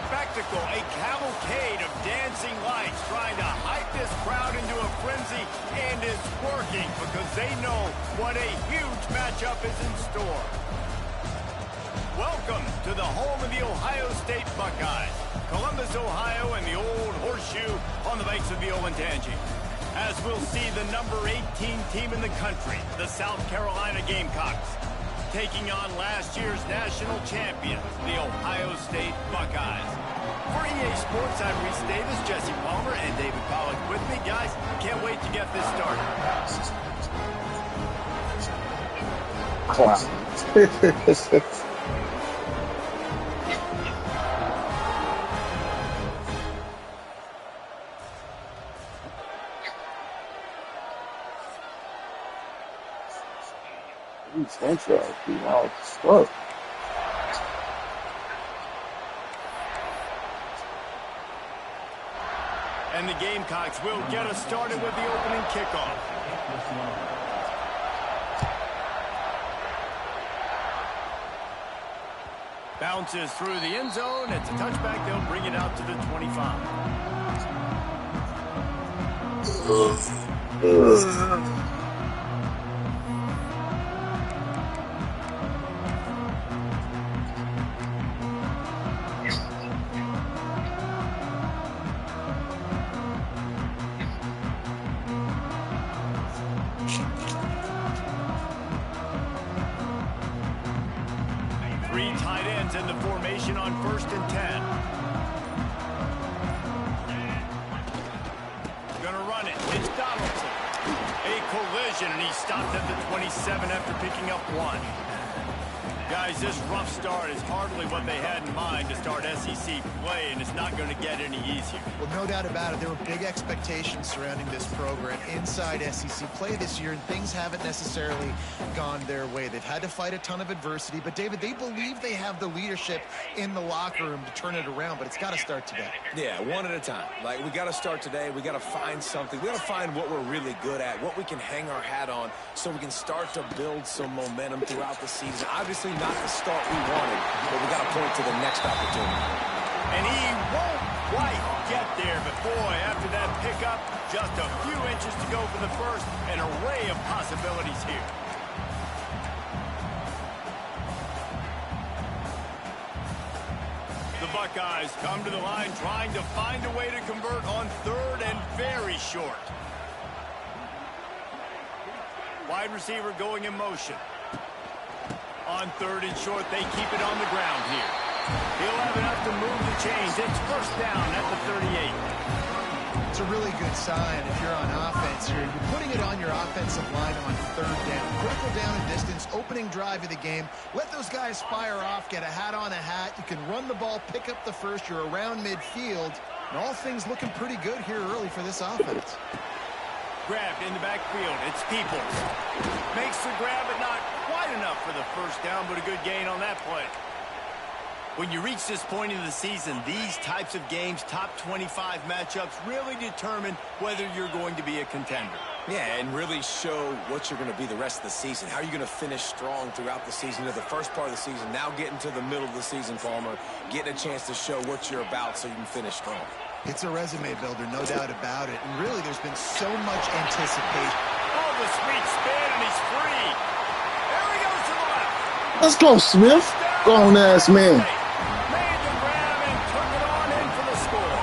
spectacle, a cavalcade of dancing lights trying to hype this crowd into a frenzy, and it's working because they know what a huge matchup is in store. Welcome to the home of the Ohio State Buckeyes, Columbus, Ohio, and the old horseshoe on the banks of the Olentangy. As we'll see the number 18 team in the country, the South Carolina Gamecocks, taking on last year's national champions, the Ohio State Buckeyes. For EA Sports, I'm Reese Davis, Jesse Palmer, and David Pollack with me. Guys, can't wait to get this started. Central, wow, it's slow. And the Gamecocks will get us started with the opening kickoff. Bounces through the end zone. It's a touchback. They'll bring it out to the 25. Three tight ends in the formation on 1st and 10. Gonna run it. It's Donaldson. A collision, and he stopped at the 27 after picking up 1. Guys, this rough start is hardly what they had in mind to start SEC play, and it's not going to get any easier. Well, no doubt about it. There were big expectations surrounding this program inside SEC play this year, and things haven't necessarily gone their way. They've had to fight a ton of adversity, but, David, they believe they have the leadership in the locker room to turn it around, but it's got to start today. Yeah, one at a time. Like, we got to start today. We got to find something. We got to find what we're really good at, what we can hang our hat on, so we can start to build some momentum throughout the season. Obviously, not the start we wanted, but we got to point to the next opportunity. And he won't quite get there, but boy, after that pickup, just a few inches to go for the first, an array of possibilities here. The Buckeyes come to the line trying to find a way to convert on 3rd and very short. Wide receiver going in motion. On 3rd and short, they keep it on the ground here. He'll have enough to move the chains. It's 1st down at the 38. It's a really good sign if you're on offense here. You're putting it on your offensive line on 3rd down. Critical down and distance, opening drive of the game. Let those guys fire off, get a hat on a hat. You can run the ball, pick up the first. You're around midfield. And all things looking pretty good here early for this offense. Grabbed in the backfield. It's Peoples. Makes the grab, but not quite enough for the 1st down, but a good gain on that play. When you reach this point in the season, these types of games, top 25 matchups, really determine whether you're going to be a contender. Yeah, and really show what you're going to be the rest of the season. How are you going to finish strong throughout the season, to the first part of the season, now getting to the middle of the season, Palmer, getting a chance to show what you're about so you can finish strong. It's a resume builder, no doubt about it. And really, there's been so much anticipation. Oh, the sweet spin, and he's free. There he goes to the left. Let's go, Smith. Grown-ass man. Made the grab and took it on in for the score.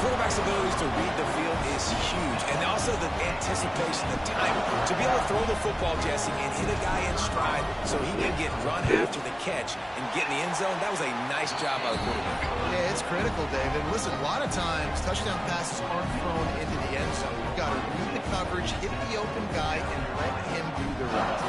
Quarterback's abilities to read the field is huge. And also the anticipation, the timing. To be able to throw the football, Jesse, and hit a guy in stride so he can get run after the catch and get in the end zone, that was a nice job by the quarterback. Yeah, it's critical, David. Listen, a lot of times, touchdown passes aren't thrown into the end zone. You've got to read the coverage, hit the open guy, and let him do the rest.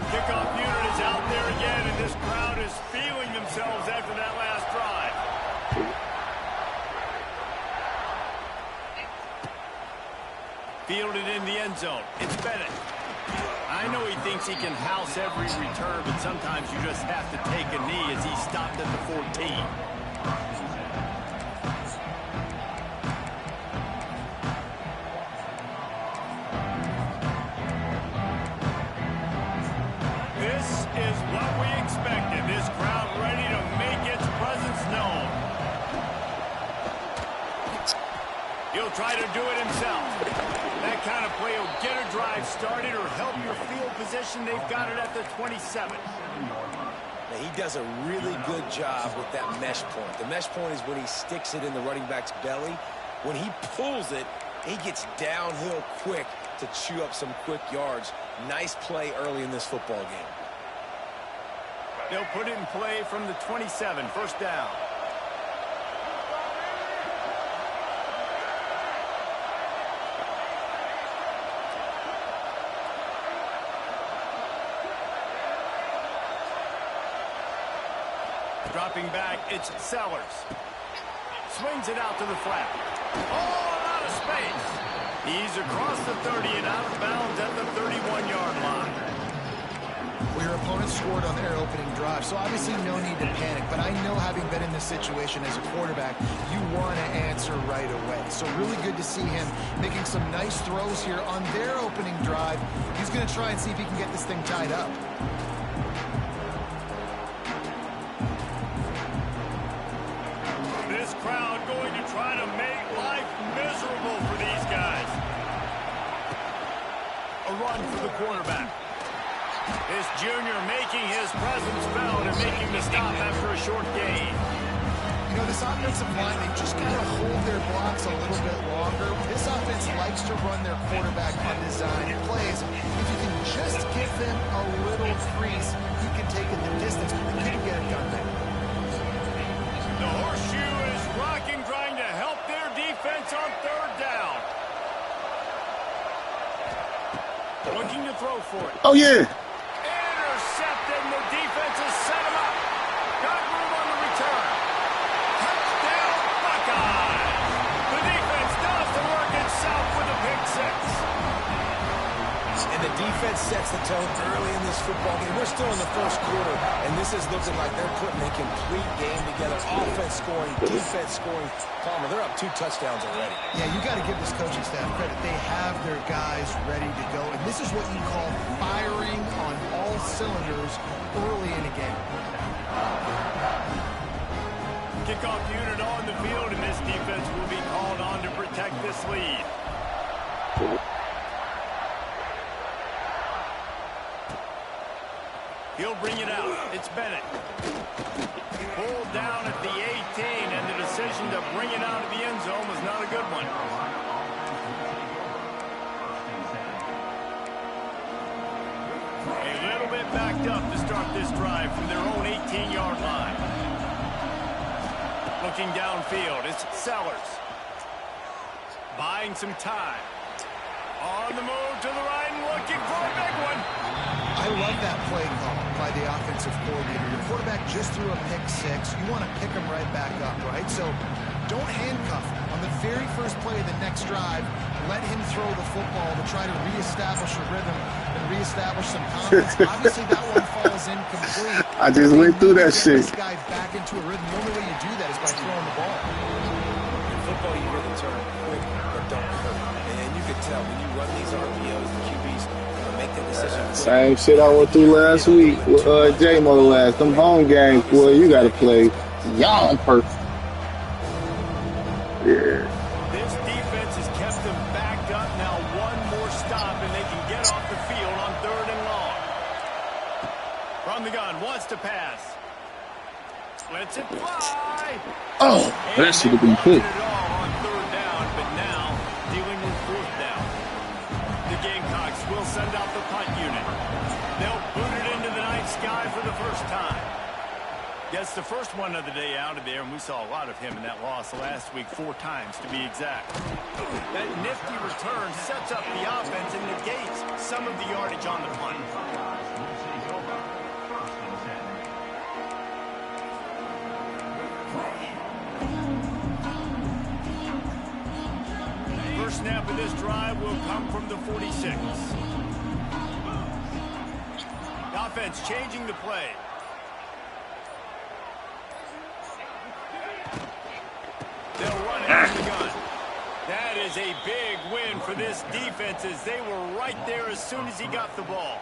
Kickoff unit is out there again, and this crowd is feeling themselves after that last drive. Fielded in the end zone. It's Bennett. I know he thinks he can house every return, but sometimes you just have to take a knee as he stopped at the 14. He'll try to do it himself. That kind of play will get a drive started or help your field position. They've got it at the 27. Now, he does a really good job with that mesh point. The mesh point is when he sticks it in the running back's belly. When he pulls it, he gets downhill quick to chew up some quick yards. Nice play early in this football game. They'll put it in play from the 27, first down. Dropping back, it's Sellers. Swings it out to the flat. Oh, out of space. He's across the 30 and out of bounds at the 31-yard line. Well, your opponent scored on their opening drive, so obviously no need to panic. But I know, having been in this situation as a quarterback, you want to answer right away. So really good to see him making some nice throws here on their opening drive. He's going to try and see if he can get this thing tied up. This crowd going to try to make life miserable for these guys. A run for the quarterback. This junior making his presence felt and making the stop after a short gain. You know, this offensive line, they just got to hold their blocks a little bit longer. This offense likes to run their quarterback on design plays. If you can just give them a little crease, you can take it the distance, but they couldn't get it done there. The horseshoe is rocking, trying to help their defense on third down. Looking to throw for it. Oh, yeah. Intercepted, and the defense has set him up. Got room on the return. Touchdown, Buckeyes. The defense does the work itself with a pick six. And the defense sets the tone early in this football game. We're still in the first quarter, and this is looking like they're putting a complete game together. Offense scoring, defense scoring. Palmer, they're up 2 touchdowns already. Yeah, you got to give this coaching staff credit. They have their guys ready to go, and this is what you call firing on all cylinders early in a game. Kickoff unit on the field, and this defense will be called on to protect this lead. He'll bring it out. It's Bennett. Pulled down at the 18, and the decision to bring it out of the end zone was not a good one. A little bit backed up to start this drive from their own 18-yard line. Looking downfield, it's Sellers. Buying some time. On the move to the right and looking for a big one. I love that play call by the offensive coordinator. Your quarterback just threw a pick six. You want to pick him right back up, right? So don't handcuff him. On the very first play of the next drive, let him throw the football to try to reestablish a rhythm and reestablish some confidence. Obviously, that one falls incomplete. I just went through that shit. This guy back into a rhythm. The only way you do that is by throwing the ball. In football, you hear the term quick but don't hurt. And you can tell when you run these RPOs, the QBs make that decision. Same shit I went through last week with J-Mo last. Them home games, boy, you got to play young person. Yeah. This defense has kept them backed up. Now one more stop, and they can get off the field on 3rd and long. From the gun, wants to pass. Lets it fly. Oh, that should have been quick. On 3rd down, but now dealing with 4th down. The Gamecocks will send out the punt unit. They'll boot it into the night sky for the first time. Yes, the first one of the day out of there, and we saw a lot of him in that loss last week, 4 times to be exact. That nifty return sets up the offense and negates some of the yardage on the punt. First snap of this drive will come from the 46. The offense changing the play. They'll run it from the gun. That is a big win for this defense as they were right there as soon as he got the ball.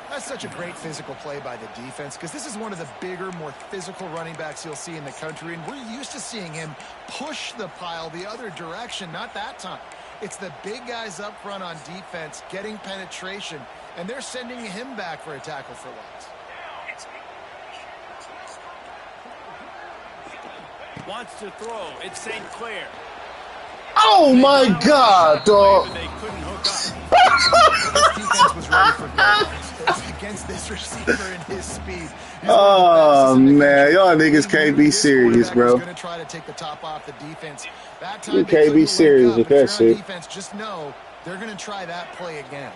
That's such a great physical play by the defense because this is one of the bigger, more physical running backs you'll see in the country, and we're used to seeing him push the pile the other direction. Not that time. It's the big guys up front on defense getting penetration, and they're sending him back for a tackle for loss. Wants to throw. It's St. Clair. Oh my God, dog. They couldn't hook up. This defense was ready for goals against this receiver and his speed. Oh man, y'all niggas can't be serious, bro. Going to try to take the top off the defense. That time You can't be serious with that shit. Defense, just know they're going to try that play again.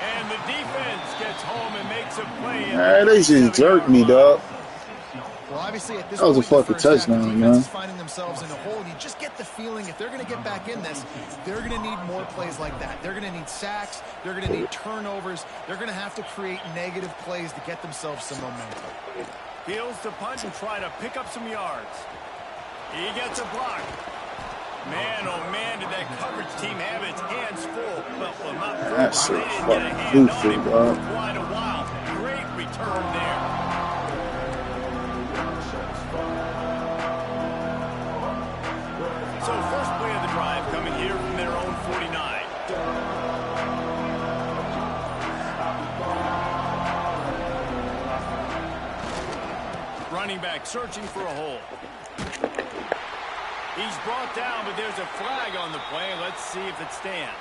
And the defense gets home and makes a play. Man, they just jerked me, dog. Well, obviously at this That was a point, fucking touchdown, man. is finding themselves in a hole. You just get the feeling if they're going to get back in this, they're going to need more plays like that. They're going to need sacks. They're going to need turnovers. They're going to have to create negative plays to get themselves some momentum. Feels to punch and try to pick up some yards. He gets a block. Man, oh man, did that coverage team have its hands full. Well, not full. That's so They didn't get a fucking hand on goofy, him dog. for quite a while. Great return there. So first play of the drive coming here from their own 49. Running back searching for a hole. He's brought down, but there's a flag on the play. Let's see if it stands.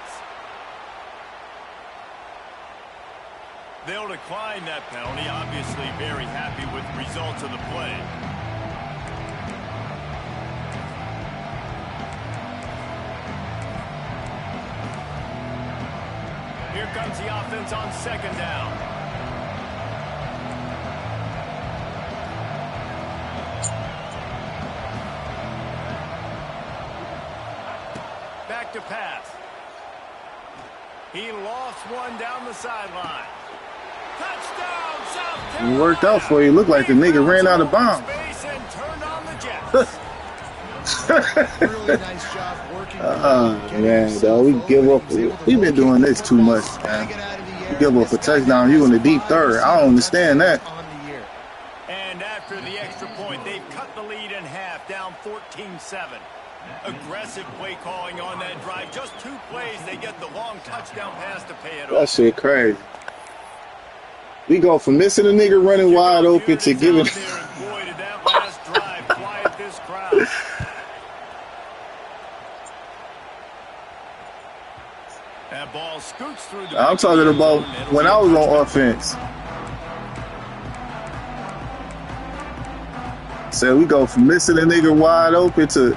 They'll decline that penalty. Obviously very happy with the results of the play. Here comes the offense on second down. Back to pass. He lost one down the sideline. Touchdown, South Carolina. It worked out for you. Looked like the nigga ran out of bounds. Space and turned on the Jets. Really nice job working. Man, dog, we give up. We've been doing this too much, man. We give up a touchdown. You in the deep third. I don't understand that. And after the extra point, they've cut the lead in half, down 14-7. Aggressive play calling on that drive. Just 2 plays, they get the long touchdown pass to pay it That off. shit crazy. We go from missing a nigga running wide open to giving. Boy, did that last drive quiet this crowd. That ball scoots through the. I'm talking about when I was on offense. So we go from missing a nigga wide open to.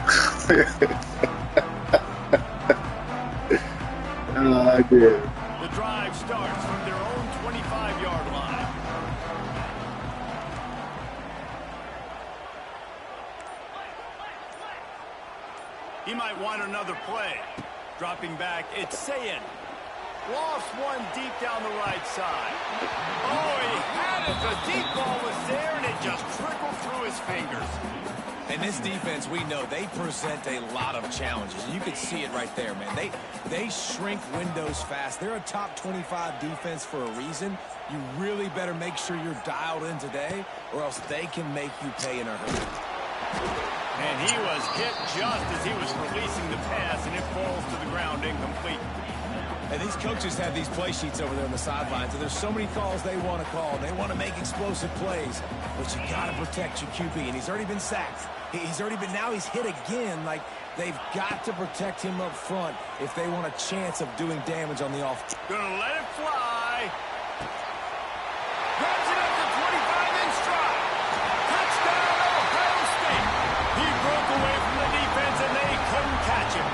I did. The drive starts from their own 25-yard line. He might want another play. Dropping back, it's Sayin. Lost one deep down the right side. Oh, he had it. The deep ball was there, and it just trickled through his fingers. And this defense, we know, they present a lot of challenges. You can see it right there, man. They shrink windows fast. They're a top 25 defense for a reason. You really better make sure you're dialed in today, or else they can make you pay in a hurry. And he was hit just as he was releasing the pass, and it falls to the ground incomplete. And these coaches have these play sheets over there on the sidelines, and there's so many calls they want to call. They want to make explosive plays, but you got to protect your QB, and he's already been sacked. He's already been, now he's hit again. Like, they've got to protect him up front if they want a chance of doing damage on the offense. Gonna let it fly. Grabs it up to 25 in stride. Touchdown, Ohio State. He broke away from the defense, and they couldn't catch him.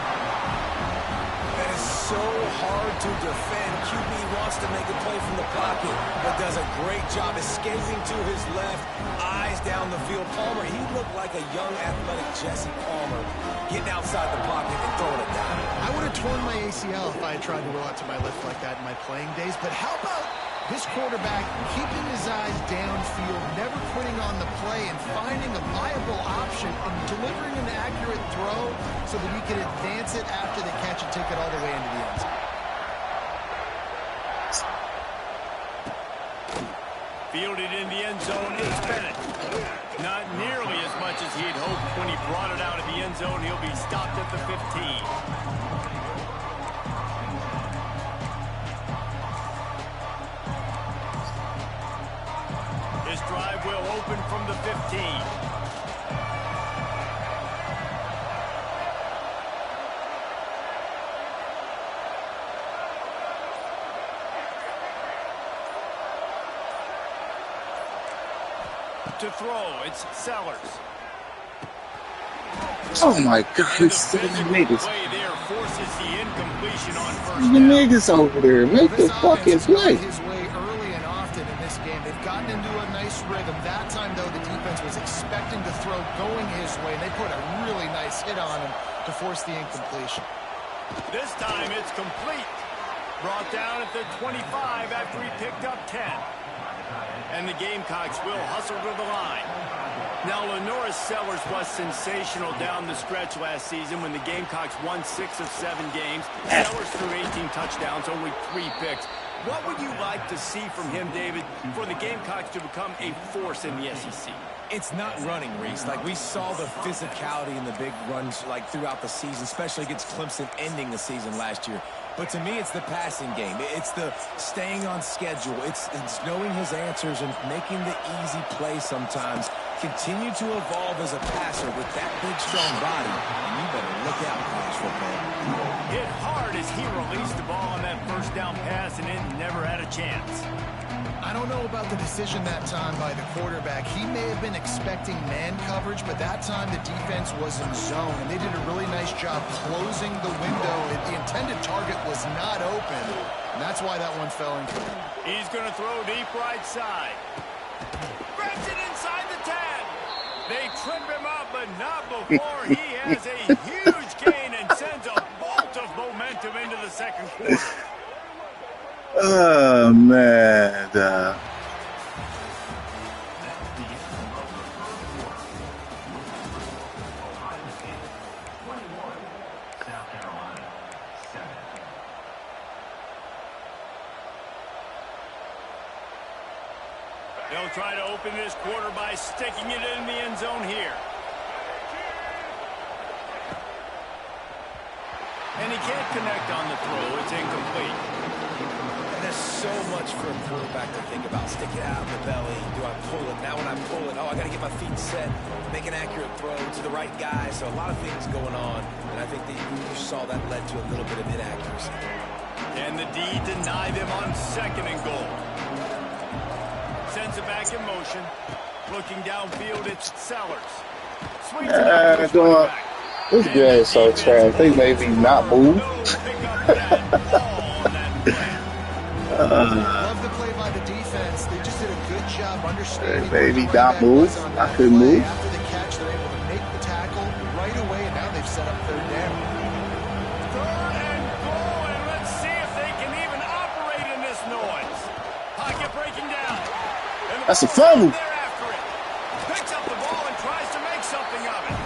That is so hard to defend. QB wants to make a play from the pocket, but does a great job escaping to his left, eyes down the field. Palmer, he looked like a young athletic Jesse Palmer, getting outside the pocket and throwing it down. I would have torn my ACL if I had tried to roll out to my left like that in my playing days, but how about This quarterback keeping his eyes downfield, never putting on the play, and finding a viable option and delivering an accurate throw so that he can advance it after the catch and take it all the way into the end zone. Fielded in the end zone is Bennett. Not nearly as much as he had hoped when he brought it out of the end zone. He'll be stopped at the 15. His drive will open from the 15. To throw, it's Sellers. Oh my God, it's so many niggas. Play there forces the incompletion on first The down. niggas over there, make the fucking play. His way early and often in this game. They've gotten into a nice rhythm. That time, though, the defense was expecting the throw going his way, and they put a really nice hit on him to force the incompletion. This time it's complete. Brought down at the 25 after he picked up 10. And the Gamecocks will hustle to the line. Now, Lenoris Sellers was sensational down the stretch last season when the Gamecocks won 6 of 7 games. Sellers threw 18 touchdowns, only 3 picks. What would you like to see from him, David, for the Gamecocks to become a force in the SEC? It's not running, Reese. Like, we saw the physicality in the big runs, like, throughout the season, especially against Clemson ending the season last year. But to me, it's the passing game. It's the staying on schedule. It's knowing his answers and making the easy play sometimes. Continue to evolve as a passer with that big, strong body. And you better look out, college football. Hit hard as he released the ball on that first down pass, and it never had a chance. I don't know about the decision that time by the quarterback. He may have been expecting man coverage, but that time the defense was in zone, and they did a really nice job closing the window. The intended target was not open, and that's why that one fell into him. He's going to throw deep right side. Grabs it inside the 10. They trip him up, but not before he has a huge gain and sends a bolt of momentum into the second quarter. Oh, man. They'll try to open this quarter by sticking it in the end zone here. And he can't connect on the throw. It's incomplete. And there's so much for a quarterback to think about. Stick it out in the belly. Do I pull it? Now when I pull it, oh, I got to get my feet set. Make an accurate throw to the right guy. So a lot of things going on. And I think that you saw that led to a little bit of inaccuracy. And the D deny them on 2nd and goal. Sends it back in motion. Looking downfield, it's Sellers. Swings it out to the quarterback. This game is so trash. They made me not move. Love the play by the defense. They just did a good job understanding. They made me not move. I couldn't move. After the catch, they're able to make the tackle right away, and now they've set up 3rd down. 3rd and goal, and let's see if they can even operate in this noise. Pocket breaking down. That's a fumble. They're after it. Picks up the ball and tries to make something of it.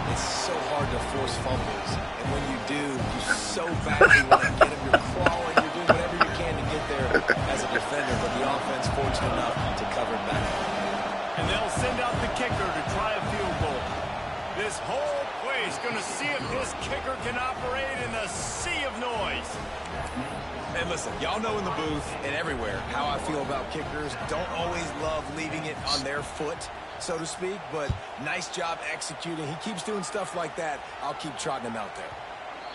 It's so hard to force fumbles. And when you do, you so badly want to get them. You're crawling. You're doing whatever you can to get there as a defender. But the offense fortunate enough to cover it back. And they'll send out the kicker to try a field goal. This whole place going to see if this kicker can operate in the sea of noise. And listen, y'all know in the booth and everywhere how I feel about kickers. Don't always love leaving it on their foot, so to speak, but nice job executing. He keeps doing stuff like that. I'll keep trotting him out there.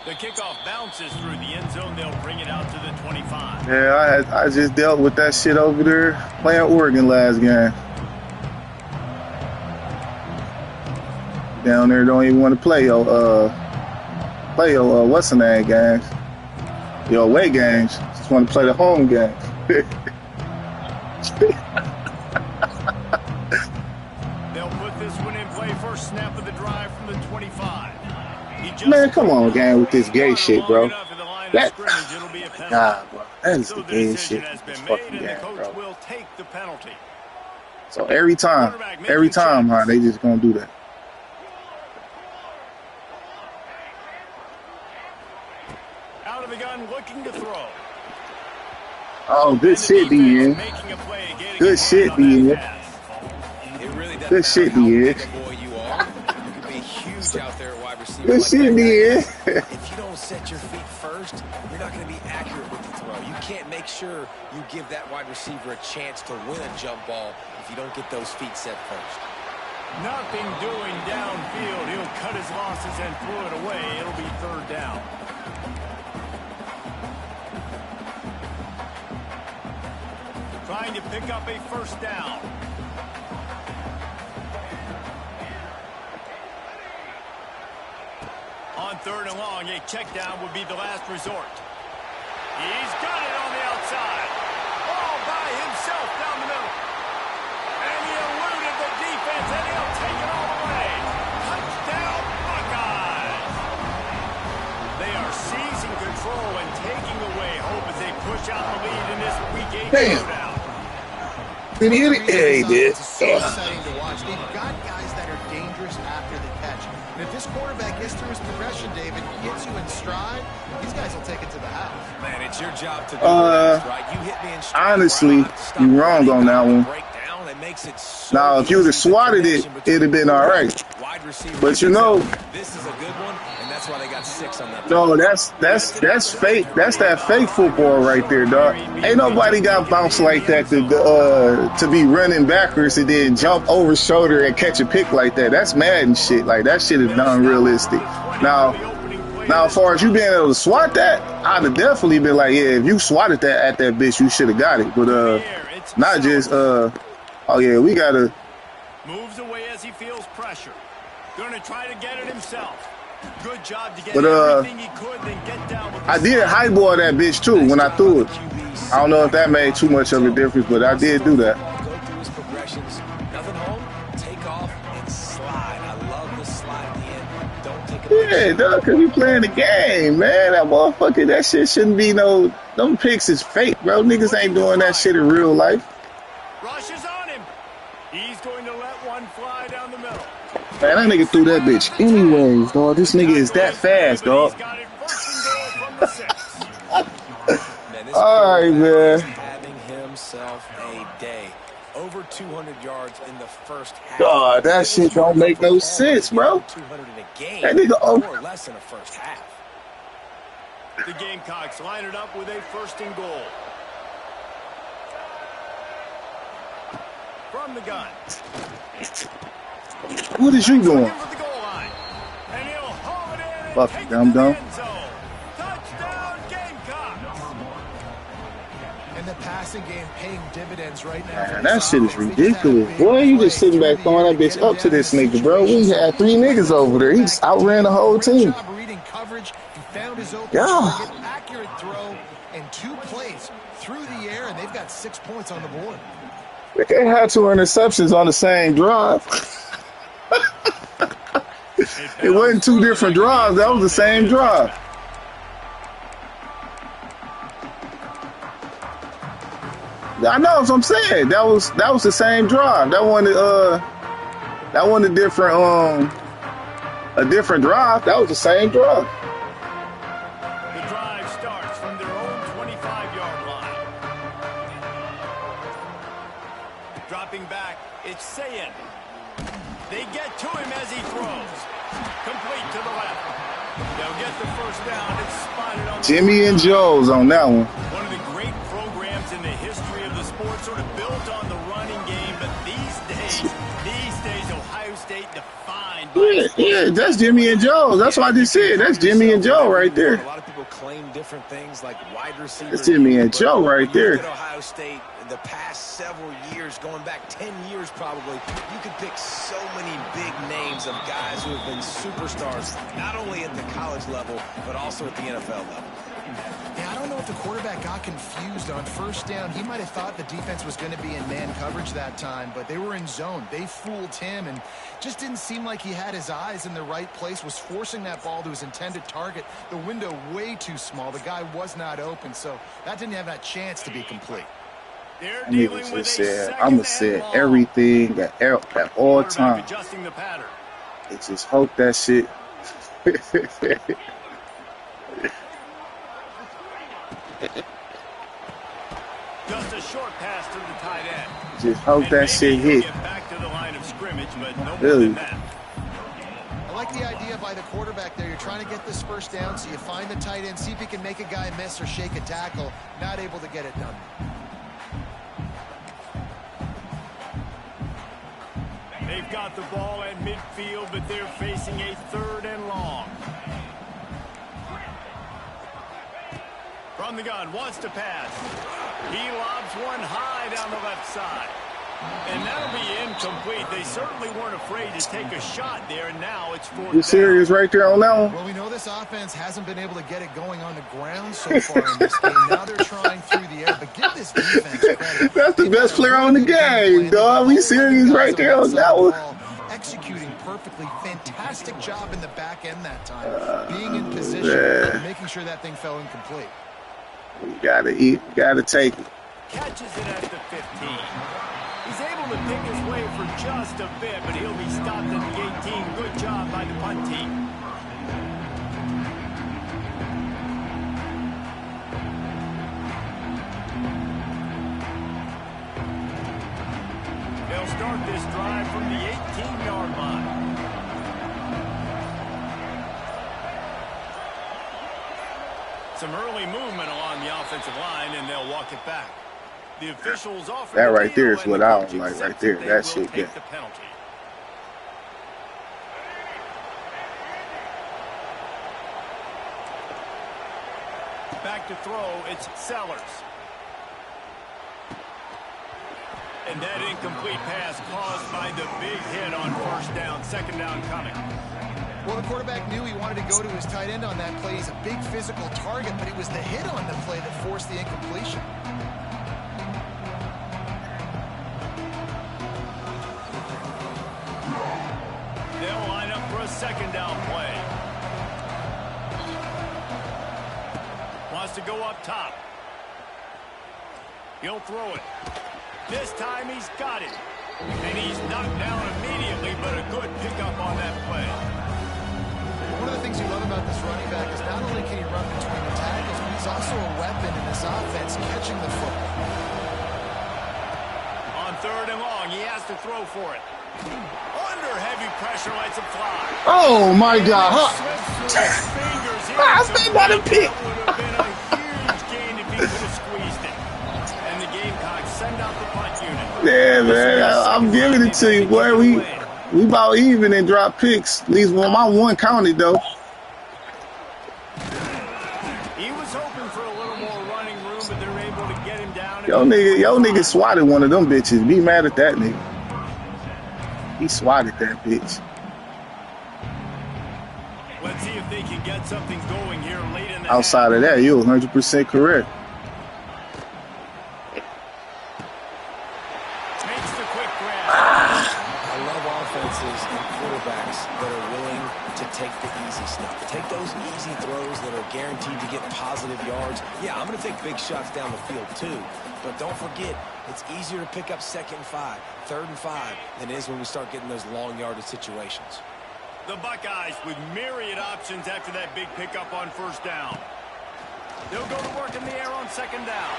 The kickoff bounces through the end zone. They'll bring it out to the 25. Yeah, I just dealt with that shit over there playing Oregon last game. Down there don't even want to play your what's the name games. Your away games. Just want to play the home games. They'll put this one in play first snap of the drive from the 25. Man, come on, gang, with this gay shit, bro. That, nah, bro. That is So the the gay decision shit. has This been fucking made, and the game, coach bro. will take the penalty. So every time, huh? They just gonna do that. Out of the gun, looking to throw. Oh, good shit, DN. Good shit, DN. It really doesn't Good matter shit, how DN. big a boy you are. You can be huge out there at wide receiver. Good like shit, that. DN. If you don't set your feet first, you're not going to be accurate with the throw. You can't make sure you give that wide receiver a chance to win a jump ball if you don't get those feet set first. Nothing doing downfield. He'll cut his losses and throw it away. It'll be third down. Trying to pick up a first down. On third and long, a check down would be the last resort. He's got it on the outside. All by himself down the middle. And he eluded the defense, and he'll take it all the way. Touchdown, Buckeyes. They are seizing control and taking away hope as they push out the lead in this Week 8 showdown. Did he hit it? Yeah, he did. It's so exciting to watch. They've got guys that are dangerous after the catch. And if this quarterback gets through his progression, David, gets you in stride, these guys will take it to the house. Man, it's your job to do this, right? You hit me in stride. Honestly, you're wrong on that one. Now, if you would have swatted it, it'd have been all right. But you know, this is a good one, and that's why they got 6 on that. no, that's fake. That's that fake football right there, dog. Ain't nobody got bounced like that to be running backwards and then jump over shoulder and catch a pick like that. That's Madden shit. Like that shit is unrealistic. Now, as far as you being able to swat that, I'd have definitely been like, yeah, if you swatted that at that bitch, you should have got it. But not just oh yeah, we gotta. Moves away as he feels pressure. Gonna try to get it himself. Good job to get But everything he could, then get down with the I did highball that bitch too when I threw it. I don't know if that made too much of a difference, but I did do that. Go through his progressions. Nothing home. Take off and slide. I love the slide at the end. Don't take a Yeah, dog, cause we playing the game, man. That motherfucker, that shit shouldn't be no. Them picks is fake, bro. Niggas ain't doing that shit in real life. rushes on him. He's going to let one fly down the middle. Man, that nigga threw that bitch anyways, dog. This nigga is that fast, dog. He's got it first and goal from the 6. Man, this All right, man. having himself a day. Over 200 yards in the first half. God, that shit don't make no sense, bro. 200 in a game. That nigga More or less in the first half. The Gamecocks line it up with a first and goal. From the gun. What is you doing? For the goal line. And he'll haul it in and Fuck, take it dumb to the dumb. end zone. Touchdown, Gamecocks. And the passing game paying dividends right now. Man, that shit is ridiculous. Boy, you just sitting back throwing that bitch up to this nigga, bro. We had 3 niggas over there. He just outran the whole team. Reading coverage, he found his open Yeah. target, accurate throw, and 2 plays through the air, and they've got 6 points on the board. They had 2 interceptions on the same drive. It wasn't 2 different drives. That was the same drive. I know what I'm saying. That was the same drive. That wasn't a different drive. That was the same drive. The drive starts from their own 25-yard line. Dropping back, it's Sayin. They get to him as he throws. Complete to the left. They'll get the first down. It's spotted on the Jimmy and Joe's on that one. One of the great programs in the history of the sport, sort of built on the running game, but these days, Ohio State defined by Yeah, that's Jimmy and Joe's. That's what I just said. That's Jimmy and Joe right there. A lot of people claim different things like wide receiver. That's Jimmy and Joe right there. Look at Ohio State the past several years, going back 10 years probably. You could pick so many big names of guys who have been superstars, not only at the college level, but also at the NFL level. Yeah, I don't know know if the quarterback got confused on first down. He might have thought the defense was going to be in man coverage that time, but they were in zone. They fooled him and just didn't seem like he had his eyes in the right place, was forcing that ball to his intended target. The window way too small. The guy was not open, so that didn't have that chance to be complete. That nigga just said, I'm going to say everything at all times. Adjusting the pattern. It just hope that shit. Just a short pass to the tight end. Just hope that shit hit. Get back to the line of scrimmage, but no more Really? than that. I like the idea by the quarterback there. You're trying to get this first down, so you find the tight end, see if he can make a guy miss or shake a tackle. Not able to get it done. They've got the ball at midfield, but they're facing a 3rd and long. From the gun, wants to pass. He lobs one high down the left side. And that'll be incomplete. They certainly weren't afraid to take a shot there, and now it's 4th down. You serious right there on that one? Well, we know this offense hasn't been able to get it going on the ground so far in this game. Now they're trying through the air, but give this defense credit. That's the best player on the game, dog. We serious right there on that one. Executing perfectly. Fantastic job in the back end that time. Being in position and making sure that thing fell incomplete. You gotta eat, gotta take it. Catches it at the 15. He's able to pick his way for just a bit, but he'll be stopped at the 18. Good job by the punt team. They'll start this drive from the 18-yard line. Some early movement along the offensive line, and they'll walk it back. The officials offer That right there is what I don't like right there. That shit, yeah. the penalty. Back to throw, it's Sellers. And that incomplete pass caused by the big hit on first down, 2nd down coming. Well, the quarterback knew he wanted to go to his tight end on that play. He's a big physical target, but it was the hit on the play that forced the incompletion. They'll line up for a 2nd down play. Wants to go up top. He'll throw it. This time he's got it. And he's knocked down immediately, but a good pickup on that play. One of the things you love about this running back is not only can he run between the tackles, but he's also a weapon in this offense catching the football. On 3rd and long, he has to throw for it. Under heavy pressure, lets it fly. Oh my God! I stayed by the pick. That would have been a huge gain if he could have squeezed it. And the Gamecocks send out the punt unit. Yeah, man, I'm giving it to you, boy. We about even in drop picks. At least my one counted though. He was hoping for a little more running room, but they're able to get him down. Yo nigga swatted one of them bitches. Be mad at that nigga. He swatted that bitch. Let's see if they can get something going here late in the Outside of that, you're 100% correct. Makes the quick grab. I love offenses and quarterbacks that are willing to take the easy stuff. Take those easy throws that are guaranteed to get positive yards. Yeah, I'm going to take big shots down the field too. But don't forget, it's easier to pick up 2nd and 5, 3rd and 5 than it is when we start getting those long yardage situations. The Buckeyes with myriad options after that big pickup on 1st down. They'll go to work in the air on 2nd down.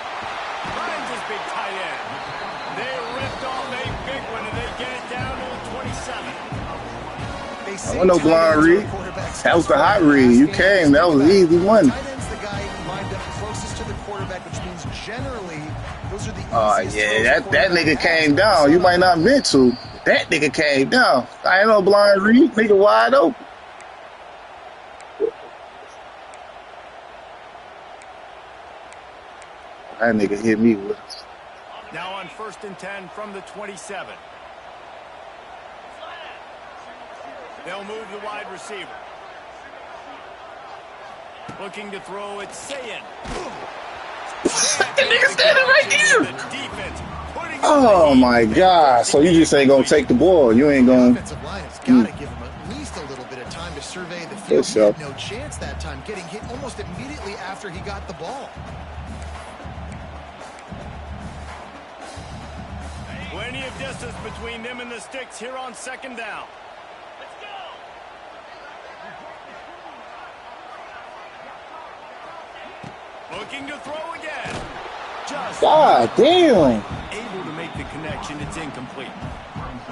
Finds his big tight end. They ripped off a big one, and they get it down to the 27. I want no blind read. That was the hot read. You came. That was easy one. Tight end's the guy lined up closest to the quarterback, which means generally those are the Oh easiest yeah, throws that the nigga quarterback came down. You might not meant to. That nigga came down. I ain't no blind read. Nigga wide open. That nigga hit me with it. Now on 1st and 10 from the 27. They'll move the wide receiver. Looking to throw, it's Sayin. That nigga standing right here. Oh my God! So you just ain't gonna take the ball? You ain't gonna. The offensive line has got to give him at least a little bit of time to survey the field. He had no chance that time, getting hit almost immediately after he got the ball. Plenty of distance between them and the sticks here on second down. Let's go. Looking to throw again. Just God damn. Able to make the connection. It's incomplete.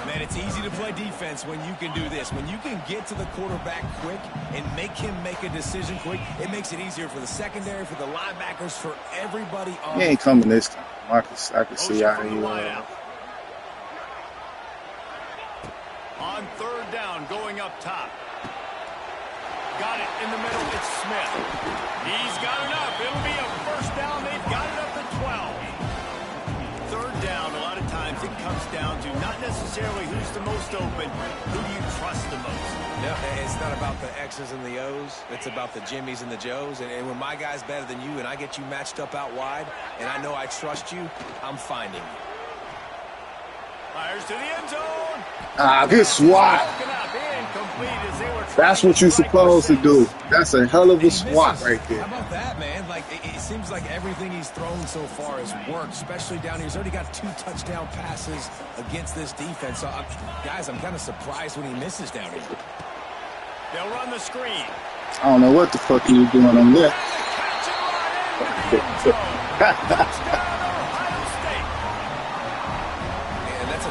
Man, it's easy to play defense when you can do this. When you can get to the quarterback quick and make him make a decision quick, it makes it easier for the secondary, for the linebackers, for everybody on. He ain't coming this time. I can see how he on third down, going up top. Got it in the middle. It's Smith. He's got enough. It'll be a first down. They've got it up to 12. Third down, a lot of times it comes down to not necessarily who's the most open, who do you trust the most. No, it's not about the X's and the O's. It's about the Jimmys and the Joes. And when my guy's better than you and I get you matched up out wide and I know I trust you, I'm finding you. Fires to the end zone. good swat. That's what you're supposed to do. That's a hell of a swat right there. How about that, man? Like, it seems like everything he's thrown so far has worked, especially down here. He's already got 2 touchdown passes against this defense. So, guys, I'm kind of surprised when he misses down here. They'll run the screen. I don't know what the fuck he was doing on there.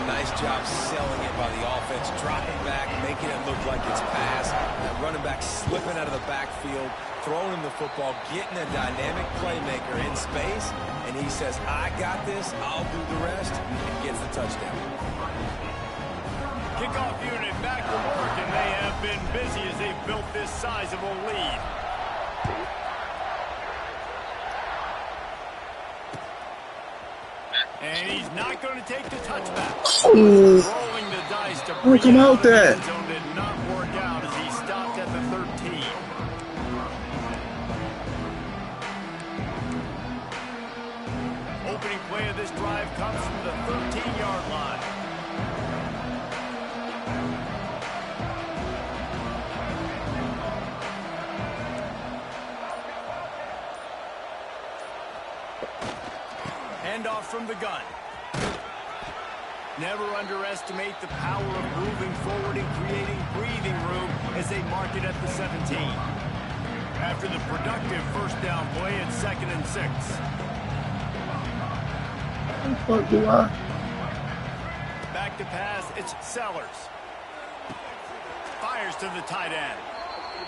Nice job selling it by the offense, dropping back, making it look like it's pass. That running back slipping out of the backfield, throwing the football, getting a dynamic playmaker in space, and he says, I got this, I'll do the rest, and gets the touchdown. Kickoff unit back to work, and they have been busy as they've built this sizable lead. And he's not going to take the touchback. Rolling the dice to bring come out there. The zone did not work out as he stopped at the 13. Opening play of this drive comes from the 13-yard line. Handoff from the gun. Never underestimate the power of moving forward and creating breathing room as they mark it at the 17. After the productive first down play, it's 2nd and 6. What the fuck do I? Back to pass, it's Sellers. Fires to the tight end.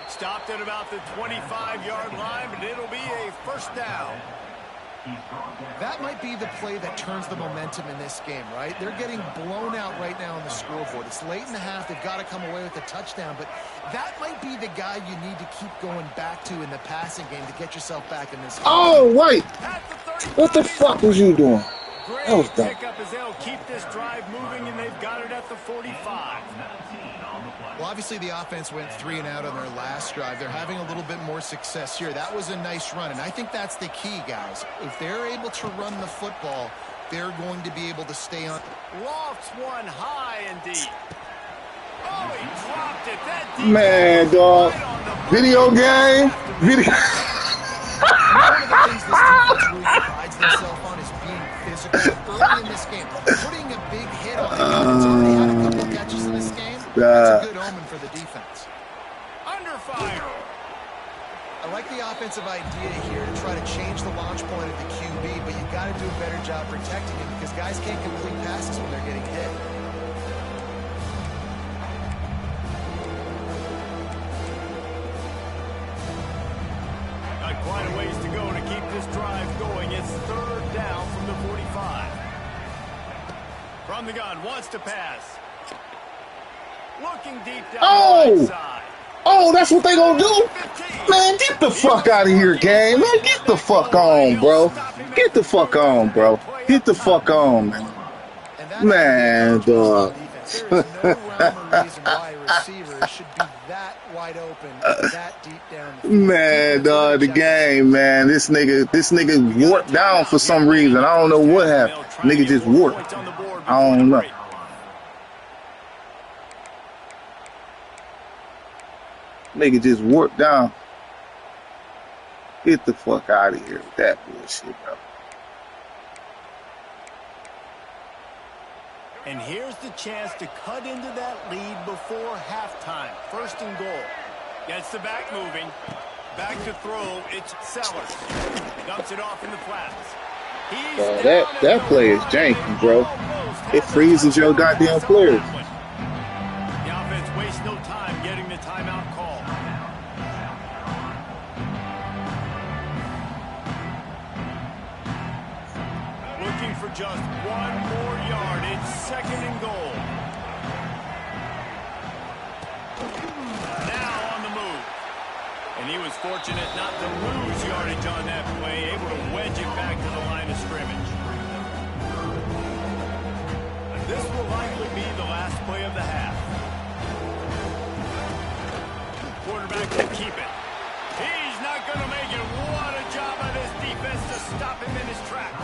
Stopped at about the 25-yard line, but it'll be a first down. That might be the play that turns the momentum in this game, right? They're getting blown out right now on the scoreboard. It's late in the half. They've got to come away with a touchdown, but that might be the guy you need to keep going back to in the passing game to get yourself back in this game. Oh, wait. What the fuck was you doing? That was dumb. Pick up as they'll keep this drive moving, and they've got it at the 45. Well, obviously the offense went 3 and out on their last drive. They're having a little bit more success here. That was a nice run, and I think that's the key, guys. If they're able to run the football, they're going to be able to stay on. Lofts one high and deep. Oh, he dropped it. That deep. Man, dog. Video game. Video. One of the things this defense really prides themselves on is being physical early in this game. Putting a big hit on the defense. They had a couple of catches in this game. That's a good omen for the defense. Under fire. I like the offensive idea here to try to change the launch point of the QB, but you got to do a better job protecting him because guys can't complete passes when they're getting hit. Got quite a ways to go to keep this drive going. It's 3rd down from the 45. From the gun, wants to pass. Looking deep down the right side. Oh, that's what they gonna do? Man, get the fuck out of here, gang. Man, get the fuck on, bro. Get the fuck on, bro. Get the fuck on, man. Man, dog. There is no rhyme or reason why a receiver should be that wide open, that deep down the field. Man, dog, the game, man. This nigga warped down for some reason. I don't know what happened. Nigga just warped. I don't know. Nigga just warped down. Get the fuck out of here with that bullshit, bro. And here's the chance to cut into that lead before halftime. First and goal. Gets the back moving. Back to throw. It's Sellers. Dumps it off in the flats. That play is janky, bro. It freezes your goddamn players. The offense wastes no time getting the timeout call. Looking for just one more yard. It's second and goal. Now on the move. And he was fortunate not to lose yardage on that play, able to wedge it back to the line of scrimmage. This will likely be the last play of the half. Quarterback will keep it. He's not going to make it. What a job by this defense to stop him in his tracks.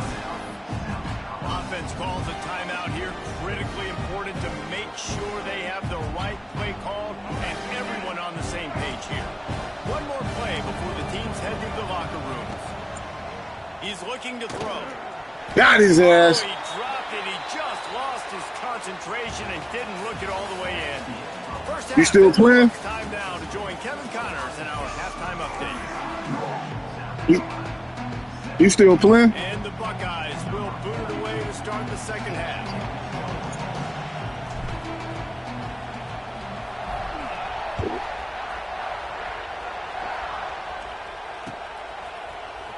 Offense calls a timeout here. Critically important to make sure they have the right play called and everyone on the same page here. One more play before the teams head to the locker rooms. He's looking to throw. Got his ass. He dropped it. He just lost his concentration and didn't look it all the way in. First half, You still playing? Time now to join Kevin Connors in our halftime update. You still playing? And the Buckeyes will boot it away to start the second half.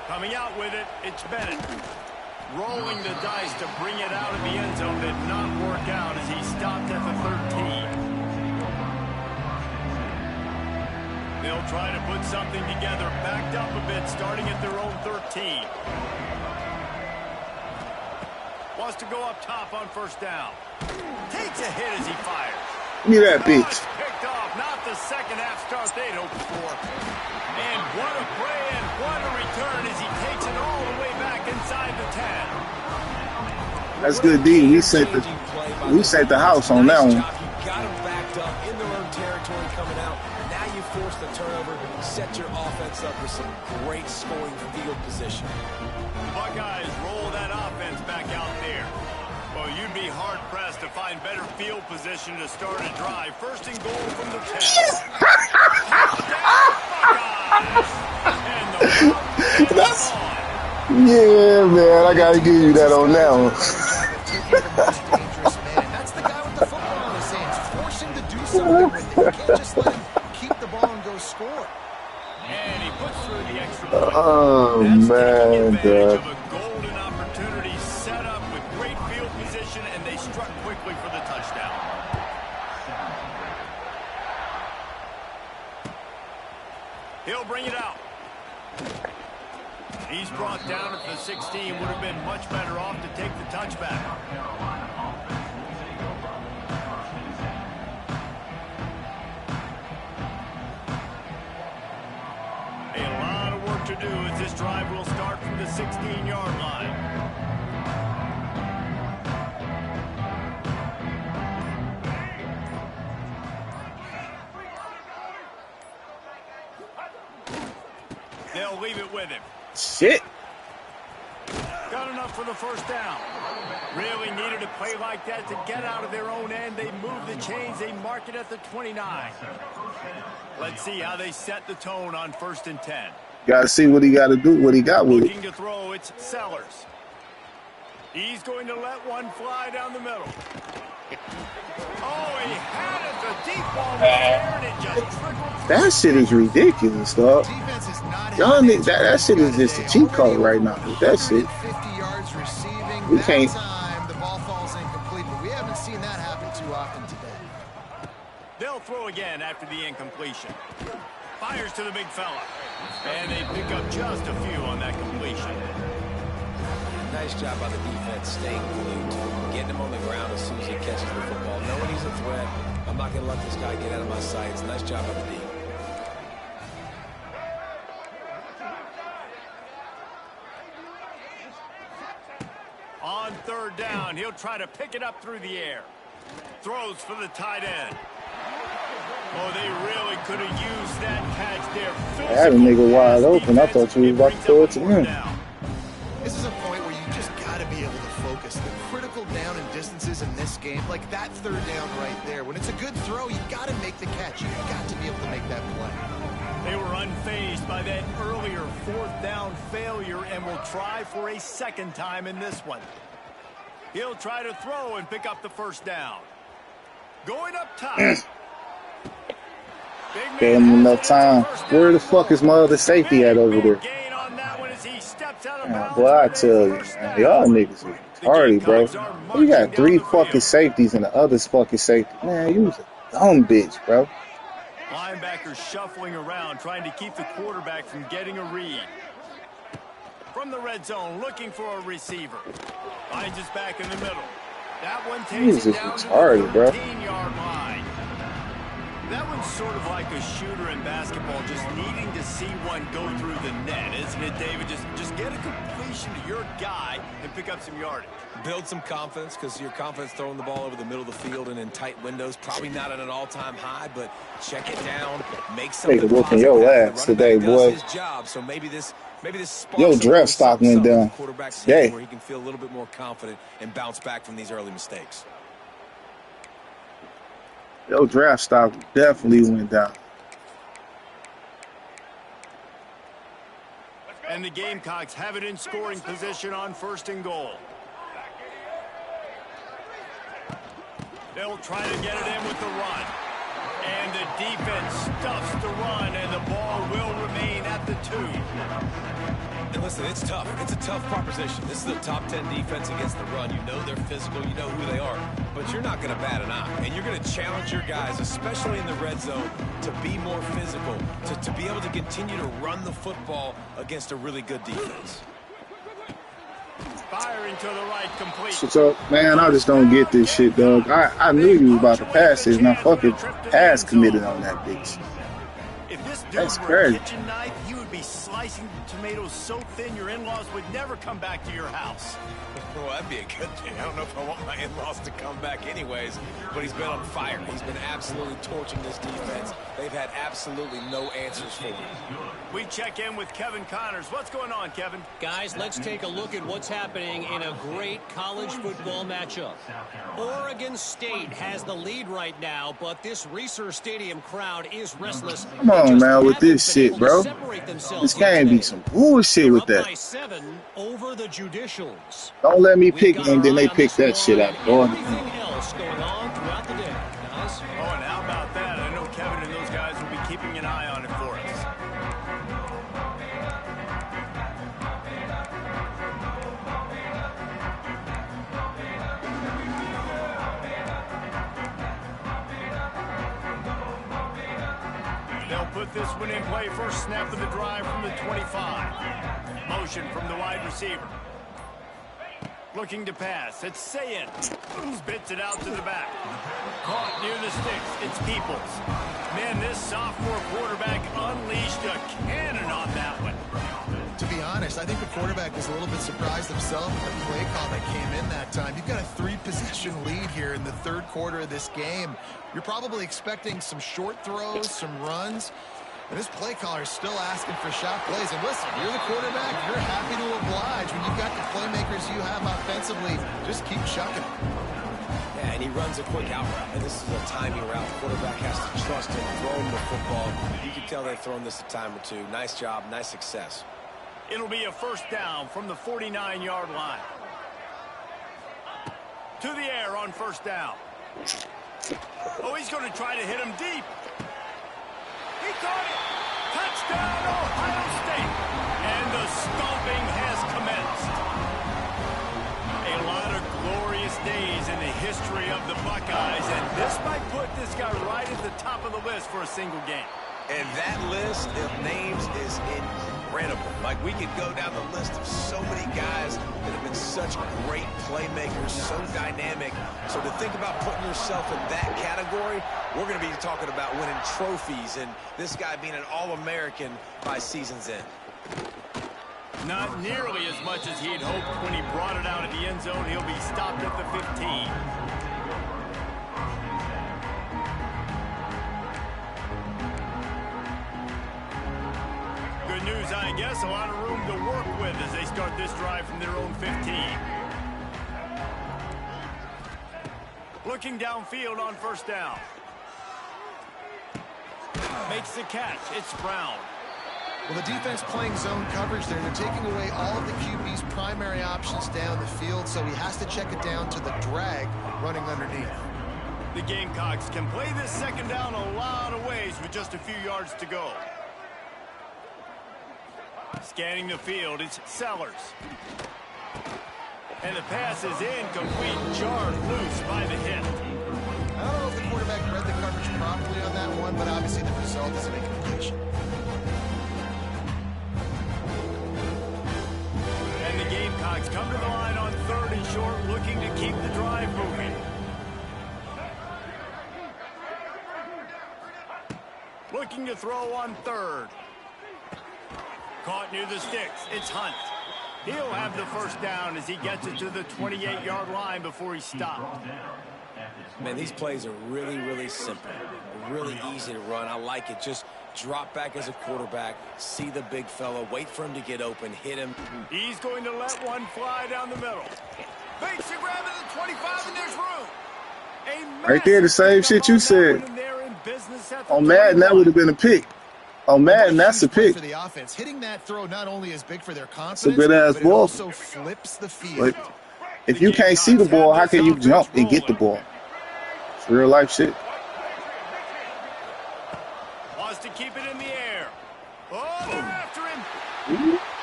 Coming out with it, it's Bennett. Rolling the dice to bring it out of the end zone did not work out as he stopped at the 13. They'll try to put something together, backed up a bit, starting at their own 13. Wants to go up top on first down. Takes a hit as he fires. Give me that bitch. Picked off, not the second half start they'd hoped for. And what a play and what a return as he takes it all the way back inside the 10. That's good, D. We set the house on that one. You got them backed up in their own territory coming out. Now you force the turnover, set your offense up with some great scoring field position. The Buckeyes roll that offense back out there. Well, you'd be hard-pressed to find better field position to start a drive. First and goal from the 10. That's, yeah, man. I got to give you that on that one. That's the guy with the football in his hands, forcing to do something with it. You can't just let him keep the ball and go score. And he puts through the extra point. Oh, man, Dad. Of a golden opportunity set up with great field position, and they struck quickly for the touchdown. He'll bring it out. He's brought down at the 16. Would have been much better off to take the touchback. A lot of work to do as this drive will start from the 16-yard line. They'll leave it with him. Shit. Got enough for the first down. Really needed a play like that to get out of their own end. They move the chains. They mark it at the 29. Let's see how they set the tone on first and 10. Got to see what he got to do, what he got with it. Looking to throw, it's Sellers. He's going to let one fly down the middle. Oh, he had it. The deep ball was there, and it just trickled. That shit is ridiculous, dog. Y'all need that shit is just a cheat code right now. That shit. 50 yards receiving. We can't. Time, the ball falls incomplete, but we haven't seen that happen too often today. They'll throw again after the incompletion. Fires to the big fella. And they pick up just a few on that completion. Nice job by the defense staying glued to the getting him on the ground as soon as he catches the football. Knowing he's a threat, I'm not going to let this guy get out of my sights. Nice job on the D. On third down, he'll try to pick it up through the air. Throws for the tight end. Oh, they really could have used that catch there. I had a nigga wide open. I thought you was about to throw it to him. This is a point where you just got to be able to focus. The critical down and distances in this game, like that third down right there. When it's a good throw, you got to make the catch. You got to be able to make that play. They were unfazed by that earlier fourth down failure and will try for a second time in this one. He'll try to throw and pick up the first down. Going up top. Gave him enough time. Where the fuck is my other safety at over there? Boy, I tell you, man, y'all niggas are retarded, bro. You got 3 fucking safeties and the other fucking safety. Man, you was a dumb bitch, bro. Linebackers shuffling around, trying to keep the quarterback from getting a read. From the red zone, looking for a receiver. Finds his back in the middle. That one takes it down to the 13-yard line. That one's sort of like a shooter in basketball, just needing to see one go through the net, isn't it, David? Just get a completion to your guy and pick up some yardage. Build some confidence, because your confidence throwing the ball over the middle of the field and in tight windows, probably not at an all-time high, but check it down, make something Take a whooping your ass today, boy. His job, so maybe this Yo, draft stock went down. Yeah, where he can feel a little bit more confident and bounce back from these early mistakes. Yo, draft stock definitely went down. And the Gamecocks have it in scoring position on 1st and goal. They'll try to get it in with the run. And the defense stuffs the run, and the ball will remain at the 2. And listen, it's tough. It's a tough proposition. This is the top 10 defense against the run. You know they're physical. You know who they are. But you're not going to bat an eye. And you're going to challenge your guys, especially in the red zone, to be more physical, to be able to continue to run the football against a really good defense. Firing to the right, complete. So, man, I just don't get this shit, dog. I knew you was about to pass this, and I fucking pass committed on that bitch. If this dude That's were crazy. a kitchen knife, he would be slicing tomatoes so thin your in-laws would never come back to your house. Well, that'd be a good thing. I don't know if I want my in-laws to come back anyways, but he's been on fire. He's been absolutely torching this defense. They've had absolutely no answers for him. We check in with Kevin Connors. What's going on, Kevin? Guys, let's take a look at what's happening in a great college football matchup. Oregon State has the lead right now, but this Reser Stadium crowd is restless. Come on, man, with this shit, bro. This can't be some bullshit with that. By 7 over the Judicials. Don't let me pick and then they pick that shit out, boy. Everything else going on throughout the day, guys. Oh, and how about that? I know Kevin and those guys will be keeping an eye on it for us. They'll put this one in play. First snap of the drive from the 25. Motion from the wide receiver. Looking to pass. It's Sayin. Spits it out to the back. Caught near the sticks. It's Peoples. Man, this sophomore quarterback unleashed a cannon on that one. To be honest, I think the quarterback was a little bit surprised himself with the play call that came in that time. You've got a 3-possession lead here in the third quarter of this game. You're probably expecting some short throws, some runs. And this play caller is still asking for shot plays. And listen, you're the quarterback. You're happy to oblige. When you've got the playmakers you have offensively, just keep chucking it. Yeah, and he runs a quick out route. And this is a timing route. The quarterback has to trust him, throw him the football. You can tell they've thrown this a time or two. Nice job, nice success. It'll be a first down from the 49-yard line. To the air on first down. Oh, he's going to try to hit him deep. He caught it. Touchdown, Ohio State. And the stomping has commenced. A lot of glorious days in the history of the Buckeyes, and this might put this guy right at the top of the list for a single game. And that list of names is incredible. Like, we could go down the list of so many guys that have been such great playmakers, so dynamic. So to think about putting yourself in that category, we're going to be talking about winning trophies and this guy being an All-American by season's end. Not nearly as much as he'd hoped when he brought it out of the end zone. He'll be stopped at the 15. Good news, I guess. A lot of room to work with as they start this drive from their own 15. Looking downfield on first down. Makes the catch. It's Brown. Well, the defense playing zone coverage there. They're taking away all of the QB's primary options down the field, so he has to check it down to the drag running underneath. The Gamecocks can play this second down a lot of ways with just a few yards to go. Scanning the field, it's Sellers. And the pass is incomplete, jarred loose by the hit. I don't know if the quarterback read the coverage properly on that one, but obviously the result is an incompletion. And the Gamecocks come to the line on 3rd and short, looking to keep the drive moving. Looking to throw on 3rd. Caught near the sticks. It's Hunt. He'll have the first down as he gets it to the 28-yard line before he's stopped. Man, these plays are really, really simple. Really easy to run. I like it. Just drop back as a quarterback, see the big fella, wait for him to get open, hit him. He's going to let one fly down the middle. Fakes the grab at the 25, and there's room. Right there, the same shit you said. On Madden, that would have been a pick. On Madden, that's a pick. For the offense. Hitting that throw not only is big for their confidence, it's a good-ass but ball. it also flips the field. But if you can't see the ball, how can you jump and get the ball? It's real life shit. Wants to keep it in the air. Oh, they're after him.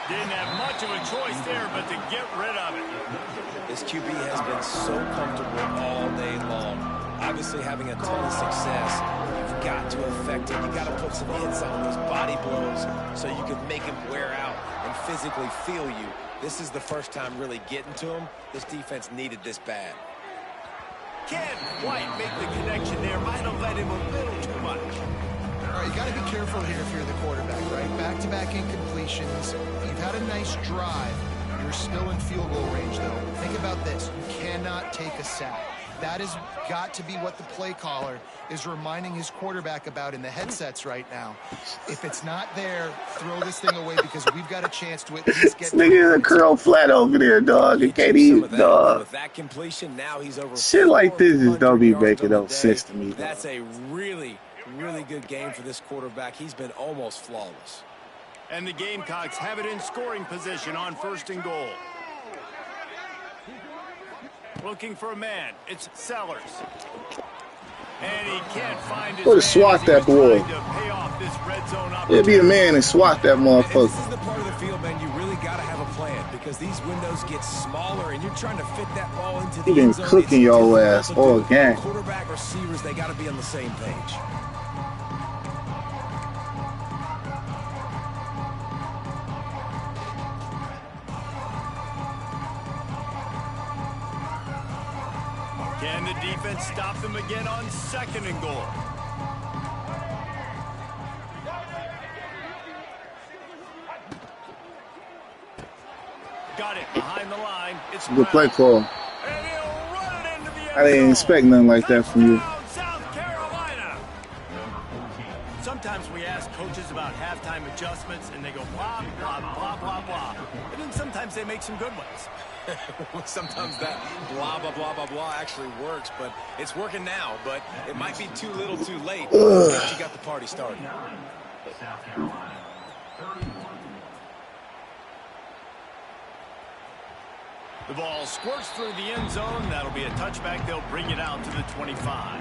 Didn't have much of a choice there, but to get rid of it. This QB has been so comfortable all day long. Obviously having a ton of success. You've got to affect it. You've got to put some hits on those body blows so you can make him wear out and physically feel you. This is the first time really getting to him. This defense needed this bad. Can't quite make the connection there. Might have let him a little too much. All right, you got to be careful here if you're the quarterback, right? Back-to-back incompletions. You've had a nice drive. You're still in field goal range, though. Think about this. You cannot take a sack. That has got to be what the play caller is reminding his quarterback about in the headsets right now. If it's not there, throw this thing away because we've got a chance to at least get... This nigga curl flat over there, dog. You can't even, dog. With that completion, now he's over. Shit like this just don't be making no sense to me, dog. That's a really, really good game for this quarterback. He's been almost flawless. And the Gamecocks have it in scoring position on 1st and goal. Looking for a man. It's Sellers. And he can't find his Go to swat that boy. It'll be a man and swat that motherfucker. This is the part of the field, man, you really got to have a plan because these windows get smaller and you're trying to fit that ball into the He been cooking your ass all game. Quarterback, receivers, they got to be on the same page. Can the defense stop them again on 2nd and goal? Got it behind the line. It's Good play call. And he'll run it into the end I didn't zone. expect nothing like that from you. South Carolina. Sometimes we ask coaches about halftime adjustments, and they go blah, blah, blah, blah, blah. And then sometimes they make some good ones. Sometimes that blah, blah, blah, blah, blah actually works, but it's working now, but it might be too little too late once you got the party started. The ball squirts through the end zone. That'll be a touchback. They'll bring it out to the 25.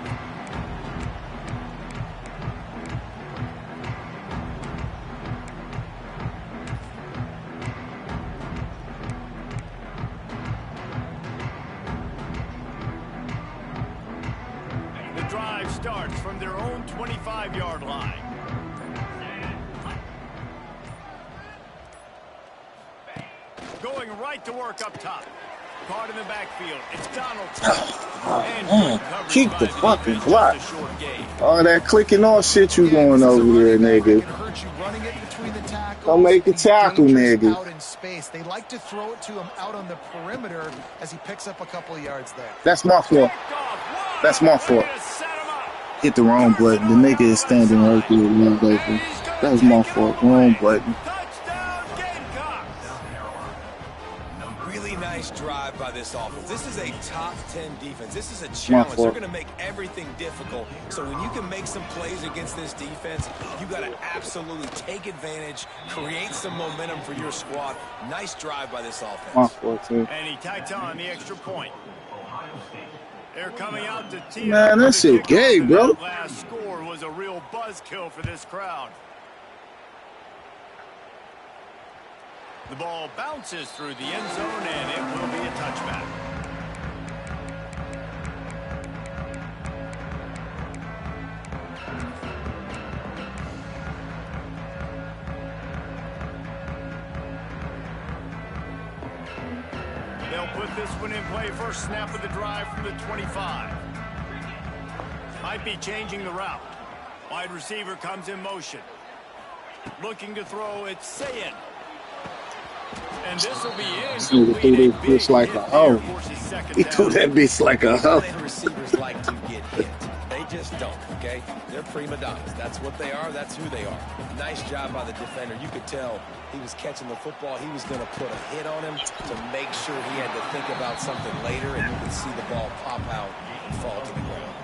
The drive starts from their own 25-yard line. going right to work up top. Caught in the backfield. It's Donald Trump. And keep the fucking block. just a short gain. All that clicking off shit you going over there, nigga. Don't make a tackle, nigga. Out in space. They like to throw it to him out on the perimeter as he picks up a couple of yards there. That's my fault. That's my fault. Hit the wrong button. The nigga is standing right there. That was my fault. Wrong button. Touchdown, Gamecocks. Really nice drive by this offense. This is a top 10 defense. This is a challenge. They're going to make everything difficult. So when you can make some plays against this defense, you got to absolutely take advantage, create some momentum for your squad. Nice drive by this offense. My fault, too. And he tacked on the extra point. They're coming out to tee Man, that shit gay, bro. That last score was a real buzzkill for this crowd. The ball bounces through the end zone, and it will be a touchback. They'll put this one in play. First snap of the drive from the 25. Might be changing the route. Wide receiver comes in motion. Looking to throw, it's Sayin. And this will be in. He threw that bitch like a hoe. He threw that bitch like a hoe. Receivers like to get hit. They just don't, okay? They're prima donnas. That's what they are. That's who they are. Nice job by the defender. You could tell he was catching the football. He was going to put a hit on him to make sure he had to think about something later, and you could see the ball pop out and fall to the ground.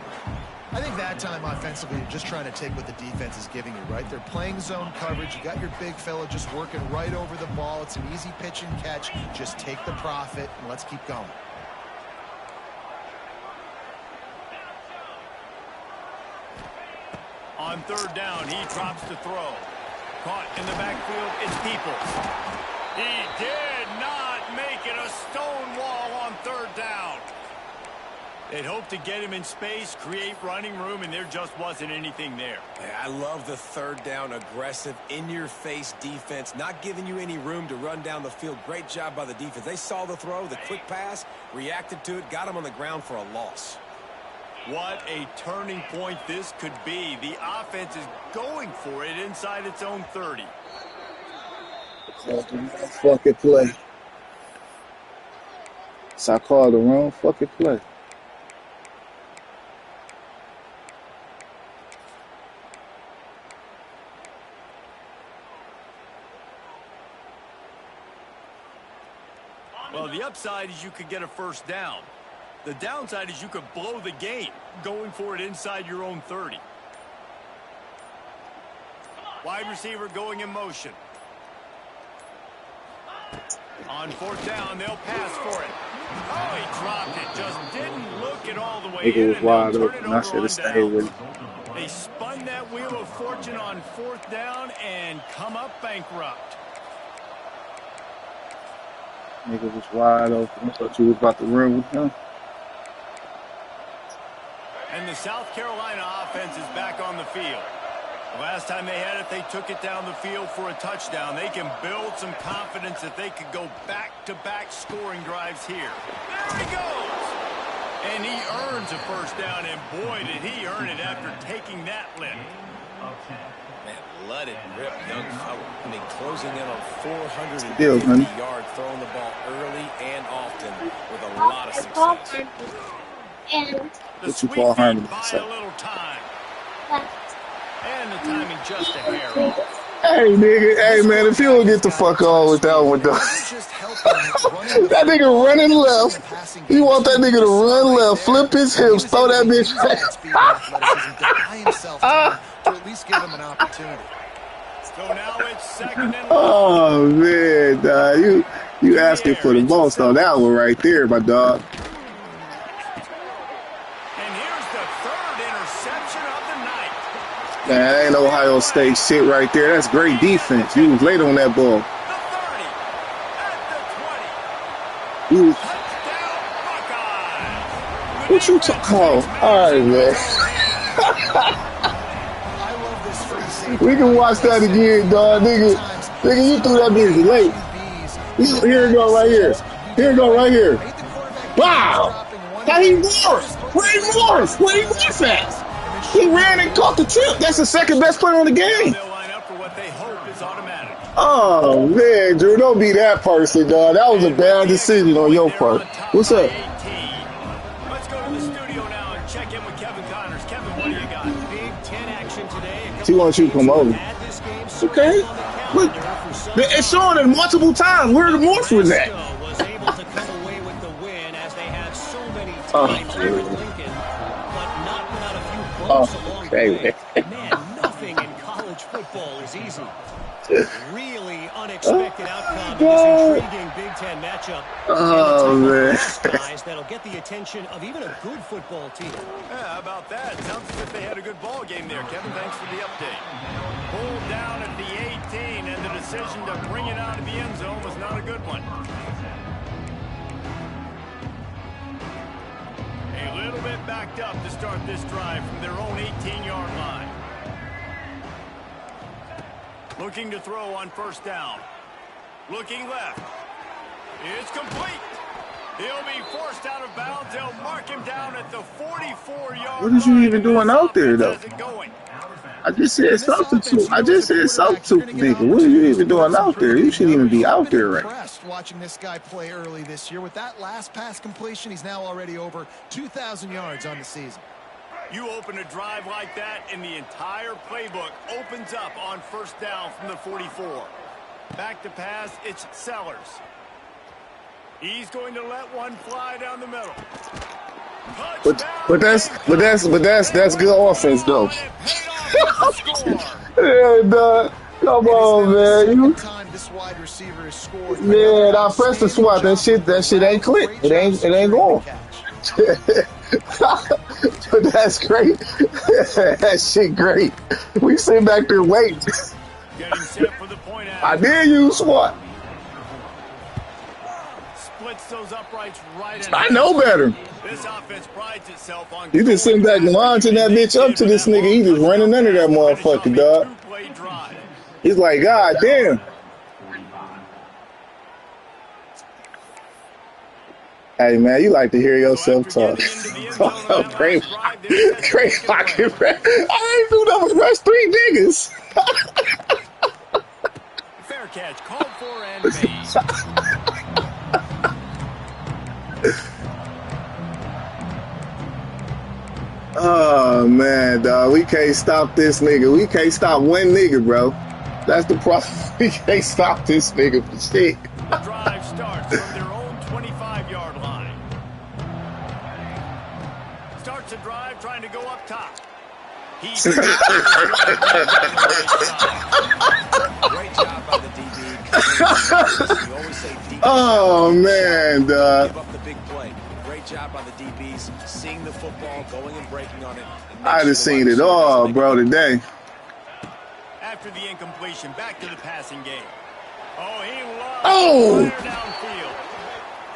I think that time offensively, you're just trying to take what the defense is giving you, right? They're playing zone coverage. You got your big fella just working right over the ball. It's an easy pitch and catch. Just take the profit, and let's keep going. On third down, he drops the throw. Caught in the backfield, it's Peoples. He did not make it a stone wall on third down. They'd hoped to get him in space, create running room, and there just wasn't anything there. I love the third down, aggressive, in-your-face defense, not giving you any room to run down the field. Great job by the defense. They saw the throw, the quick pass, reacted to it, got him on the ground for a loss. What a turning point this could be. The offense is going for it inside its own 30. Fucking play. So I called the wrong fucking play. Well, the upside is you could get a first down. The downside is you could blow the game going for it inside your own 30. Wide receiver going in motion. On fourth down, they'll pass for it. Oh, he dropped it. Just didn't look it all the way Nigga in. was wide open. I should have stayed with him. They spun that wheel of fortune on fourth down and come up bankrupt. Nigga was wide open. I thought you was about to run with him. And the South Carolina offense is back on the field. The last time they had it, they took it down the field for a touchdown. They can build some confidence that they could go back-to-back scoring drives here. There he goes! And he earns a first down, and boy, did he earn it after taking that lift. Man, let it rip, young fella. I mean, closing in on 450 yards, throwing the ball early and often with a lot of success. The sweep beat by a little time. And the timing just a hair off. Hey, nigga. Hey, man, if you don't get the fuck on with that one, though. That nigga running left. You want that nigga to run left, flip his hips, throw that bitch back. To at least give him an opportunity. So now it's second and Oh, man, dog. You asking for the most on that one right there, my dog. And here's the third interception of the night. Man, that ain't Ohio State shit right there. That's great defense. You was late on that ball. The 30, at the 20. You was, Touchdown, Buckeyes. what you talking about? All right, man. I love this free safety. We can watch that again, dog. Nigga, you threw that bitch late. Here we go right here. Here we go right here. Wow! How he morphed? Where he morphed? Where he morphed at? He ran and caught the tip. That's the second best player on the game. They'll line up for what they hope is automatic. Oh, man, Drew, don't be that person, dog. That was a bad decision on your part. What's up? Let's go to the studio now and check in with Kevin Connors. Kevin, what do you got? Big 10 action today. She wants you to come over. Okay. Look, it's showing it multiple times. Where the morphers at? Was able to come away with the win as they have so many times here at Lincoln, but not without a few bumps along the way. Man, nothing in college football is easy. Really unexpected outcome in this intriguing Big Ten matchup. Oh, man. Guys that'll get the attention of even a good football team. Yeah, how about that? Sounds as if they had a good ball game there. Kevin, thanks for the update. Pulled down at the 18, and the decision to bring it out of the end zone was not a good one. A little bit backed up to start this drive from their own 18-yard line. Looking to throw on first down. Looking left. It's complete. He'll be forced out of bounds. They'll mark him down at the 44-yard line. What is you even doing out there, though? I just said substitute. I just said substitute, nigga. What are you even doing out there? You shouldn't even be out there right now. Watching this guy play early this year. With that last pass completion, he's now already over 2,000 yards on the season. You open a drive like that, and the entire playbook opens up on first down from the 44. Back to pass, it's Sellers. He's going to let one fly down the middle. But that's good offense though. And come on, man. Man, I pressed the swat. That shit ain't click. It ain't going. But that's great. That shit great. We sit back there waiting. I did use SWAT. Splits those uprights right. I know better. This offense prides itself on. You just sitting back and launching that bitch up to this nigga. He just running under that motherfucker, dog. He's like, God damn. Hey, man, you like to hear yourself talk. Great fucking rest. I ain't do nothing but rush 3 niggas. Fair catch, called for and made. Oh, man, dog. We can't stop this nigga. We can't stop one nigga, bro. That's the problem. We can't stop this nigga for shit. The drive starts from their own 25-yard line. Starts a drive trying to go up top. Great job by the DB. You always say DB. Oh, man, dog. Give up the big play. Great job by the DBs, seeing the football, going and breaking on it. I just seen it all, bro, today. After the incompletion, back to the passing game. Oh, he lost downfield.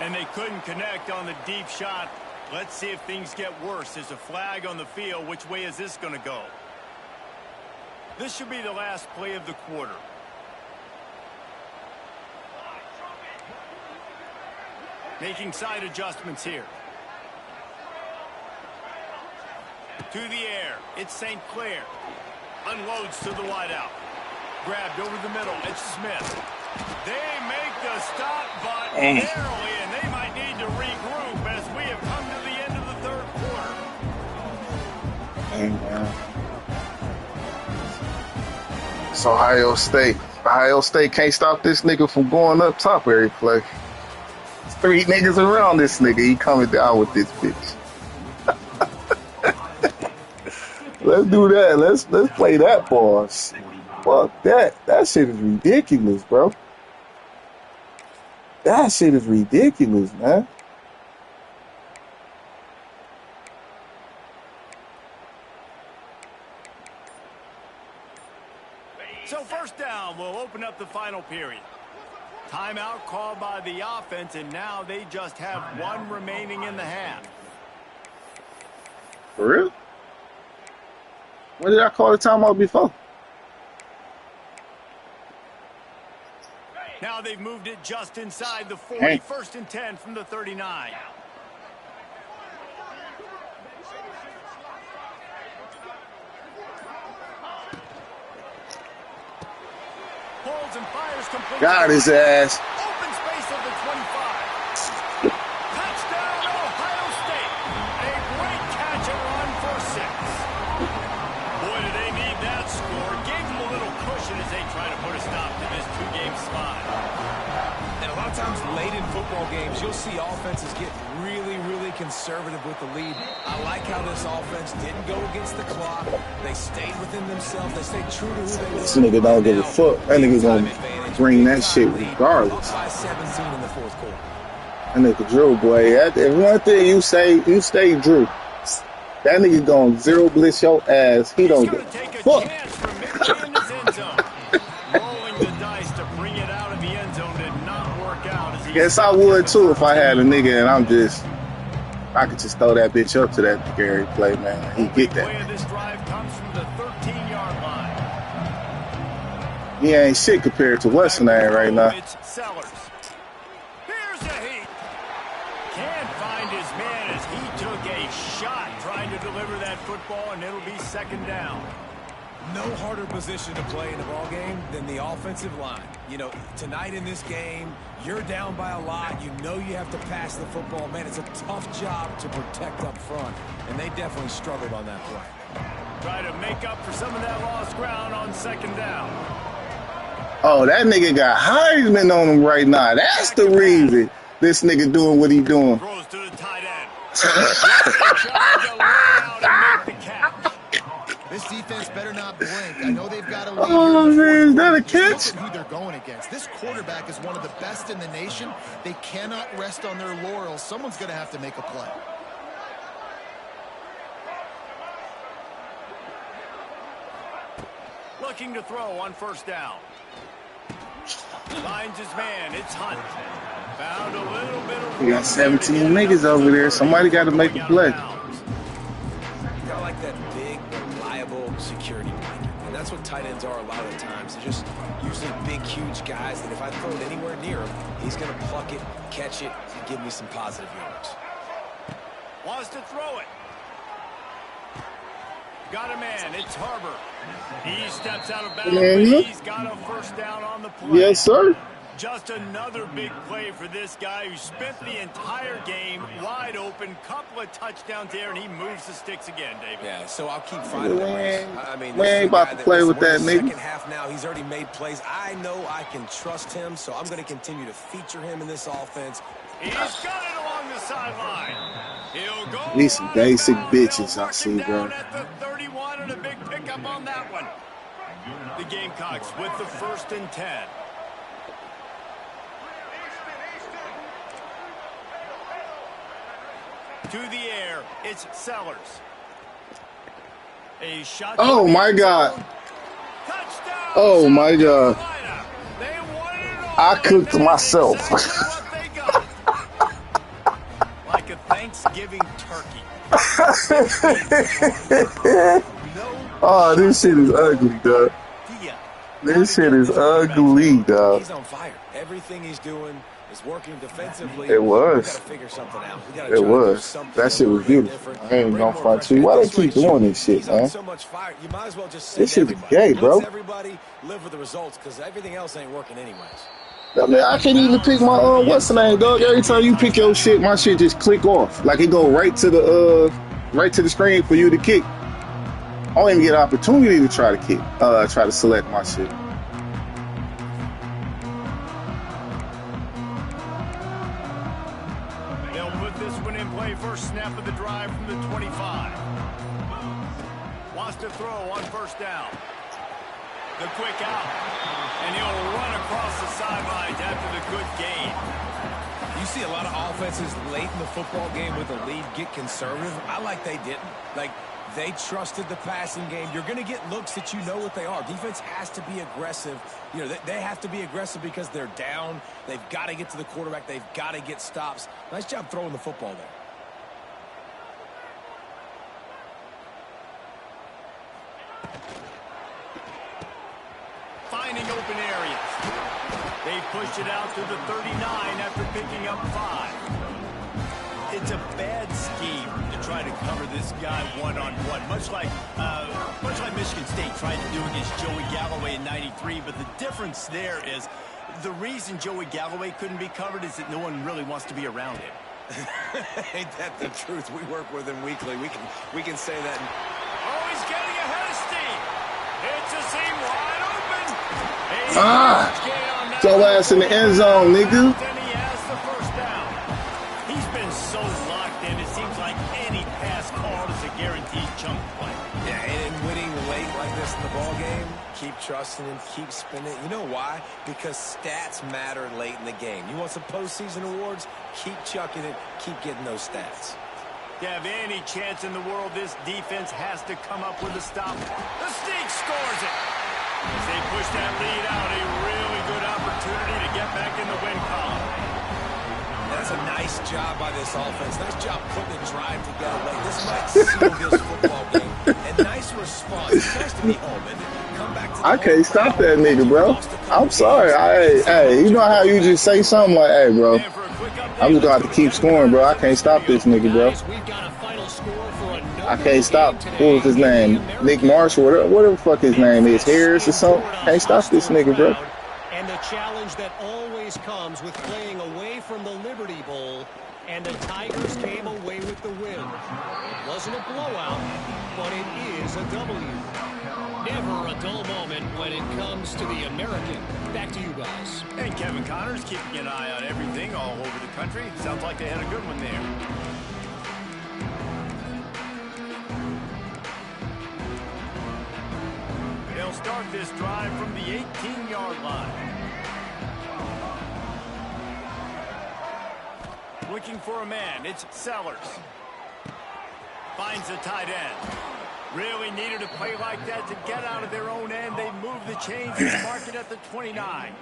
And they couldn't connect on the deep shot. Let's see if things get worse. There's a flag on the field. Which way is this going to go? This should be the last play of the quarter. Making side adjustments here. To the air. It's St. Clair. Unloads to the wideout. Grabbed over the middle. It's Smith. They make the stop, but narrowly, and they might need to regroup as we have come to the end of the third quarter. It's Ohio State. Ohio State can't stop this nigga from going up top every play. There's 3 niggas around this nigga. He coming down with this bitch. Let's do that. Let's play that ball. Fuck that. That shit is ridiculous, bro. That shit is ridiculous, man. So first down will open up the final period. Timeout called by the offense, and now they just have 1 remaining in the half. For real? When did I call the timeout before? Now they've moved it just inside the 40. First and 10 from the 39. Pulls and fires complete. Got his ass. Open space at the 25. Touchdown, Ohio State. A great catch and run for 6. Boy, do they need that score. Gave them a little cushion as they try to put a stop to this 2-game slide. And a lot of times late in football games, you'll see offenses get really, really conservative with the lead. I like how this offense didn't go against the clock. They stayed within themselves. They stayed true to who they were. This nigga don't give a fuck. That nigga gonna bring that shit regardless. By 17 in the fourth quarter. That nigga Drew, boy. If one thing you say, you stay Drew. That nigga gonna zero blitz your ass. He don't give a fuck. Rolling the dice to bring it out of the end zone did not work out. Yes, I would too if I had a nigga and I could just throw that bitch up to that Gary play, man. He get that. This drive comes from the 13-yard line. He ain't shit compared to what's the name right now. It's Sellers. Here's a heat. Can't find his man as he took a shot trying to deliver that football, and it'll be second down. No harder position to play in the ball game than the offensive line. You know, tonight in this game, you're down by a lot. You know you have to pass the football. Man, it's a tough job to protect up front, and they definitely struggled on that play. Try to make up for some of that lost ground on second down. Oh, that nigga got Heisman on him right now. That's the reason this nigga doing what he doing. Throws to the tight end. Trying to lay out and make the catch. This defense better not blink. I know they've got a lead. Oh, man, is that a catch? Look at who they're going against. This quarterback is one of the best in the nation. They cannot rest on their laurels. Someone's going to have to make a play. Looking to throw on first down. Finds his man. It's Hunt. Found a little bit of... We got 17 niggas over there. Somebody got to make a play. I like that big, reliable security blanket. And that's what tight ends are a lot of the times. They're just usually big, huge guys that if I throw it anywhere near him, he's going to pluck it, catch it, and give me some positive yards. Wants to throw it. Got a man. It's Harbor. He steps out of bounds, but he's got a first down on the play. Yes, sir. Just another big play for this guy who spent the entire game wide open, couple of touchdowns there, and he moves the sticks again, David. Yeah, so I'll keep finding ways. I mean, we ain't about to play with that, nigga. Second half now, he's already made plays. I know I can trust him, so I'm going to continue to feature him in this offense. He's got it along the sideline. He'll go. These some basic bitches I see, bro. At the 31 and a big pickup on that one. The Gamecocks with the 1st and 10. To the air, it's Sellers. A shot. Oh my God. Touchdown. Oh my God. They won it all. I cooked myself. Like a Thanksgiving turkey. Oh, this shit is ugly, dog. This shit is ugly, dog. He's on fire. Everything he's doing is working defensively. It was. We gotta figure something out. It was. That shit was beautiful. I ain't gonna front you. Why they keep doing this shit, man? So much fire. You might as well just this shit is gay, bro. Everybody live with the results because everything else ain't working anyways. I mean, I can't even pick my what's the name, dog? Every time you pick your shit, my shit just click off. Like it go right to the screen for you to kick. I don't even get an opportunity to try to kick, try to select my shit. They'll put this one in play. First snap of the drive from the 25. Wants to throw on first down. The quick out. And he'll run across the sidelines after the good gain. You see a lot of offenses late in the football game with the lead get conservative. I like they didn't. Like, they trusted the passing game. You're going to get looks that you know what they are. Defense has to be aggressive. You know, they have to be aggressive because they're down. They've got to get to the quarterback. They've got to get stops. Nice job throwing the football there. Finding open areas. They pushed it out to the 39 after picking up 5. It's a bad scheme to try to cover this guy one-on-one, much like Michigan State tried to do against Joey Galloway in '93. But the difference there is the reason Joey Galloway couldn't be covered is that no one really wants to be around him. Ain't that the truth? We work with him weekly. We can say that. Oh, he's getting ahead of steam. It's a seam wide open. Your ass in the end zone, nigga. And he has the first down. He's been so locked in, it seems like any pass called is a guaranteed chunk play. Yeah, and winning late like this in the ball game, keep trusting him, keep spinning. You know why? Because stats matter late in the game. You want some postseason awards? Keep chucking it, keep getting those stats. To have any chance in the world, this defense has to come up with a stop. The Sneak scores it. As they push that lead out, a really good opportunity to get back in the win column. That's a nice job by this offense. Nice job putting the drive together late. This might seal this football game. And nice response. It's nice to be home and come back to the I can't stop that nigga, bro. I'm sorry. Hey, you know how you just say something like, hey, bro, I'm just gonna have to keep scoring, bro. I can't stop this nigga, bro. I can't stop. What was his name? Nick Marshall, whatever the fuck his name is, Harris or something. Can't stop this nigga, bro. And the challenge that always comes with playing away from the Liberty Bowl, and the Tigers came away with the win. It wasn't a blowout, but it is a W. Never a dull moment when it comes to the American. Back to you guys. And Kevin Connors keeping an eye on everything all over the country. Sounds like they had a good one there. They'll start this drive from the 18-yard line. Looking for a man, it's Sellers. Finds the tight end. Really needed a play like that to get out of their own end. They move the chains and mark it at the 29.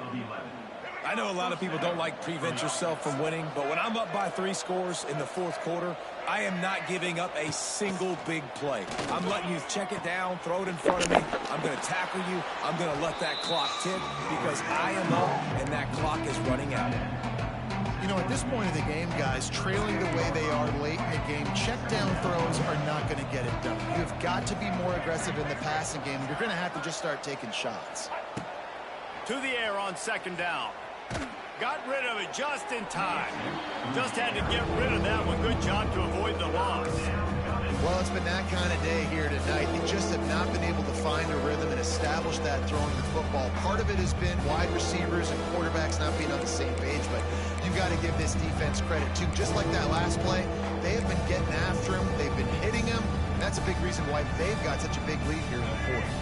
I know a lot of people don't like prevent yourself from winning, but when I'm up by 3 scores in the fourth quarter, I am not giving up a single big play. I'm letting you check it down, throw it in front of me. I'm going to tackle you. I'm going to let that clock tick because I am up and that clock is running out. You know, at this point of the game, guys, trailing the way they are late in the game, check down throws are not going to get it done. You've got to be more aggressive in the passing game. You're going to have to just start taking shots. To the air on second down. Got rid of it just in time. Just had to get rid of that one. Good job to avoid the loss. Well, it's been that kind of day here tonight. They just have not been able to find a rhythm and establish that throwing the football. Part of it has been wide receivers and quarterbacks not being on the same page, but you've got to give this defense credit, too. Just like that last play, they have been getting after him. They've been hitting him. That's a big reason why they've got such a big lead here in the fourth.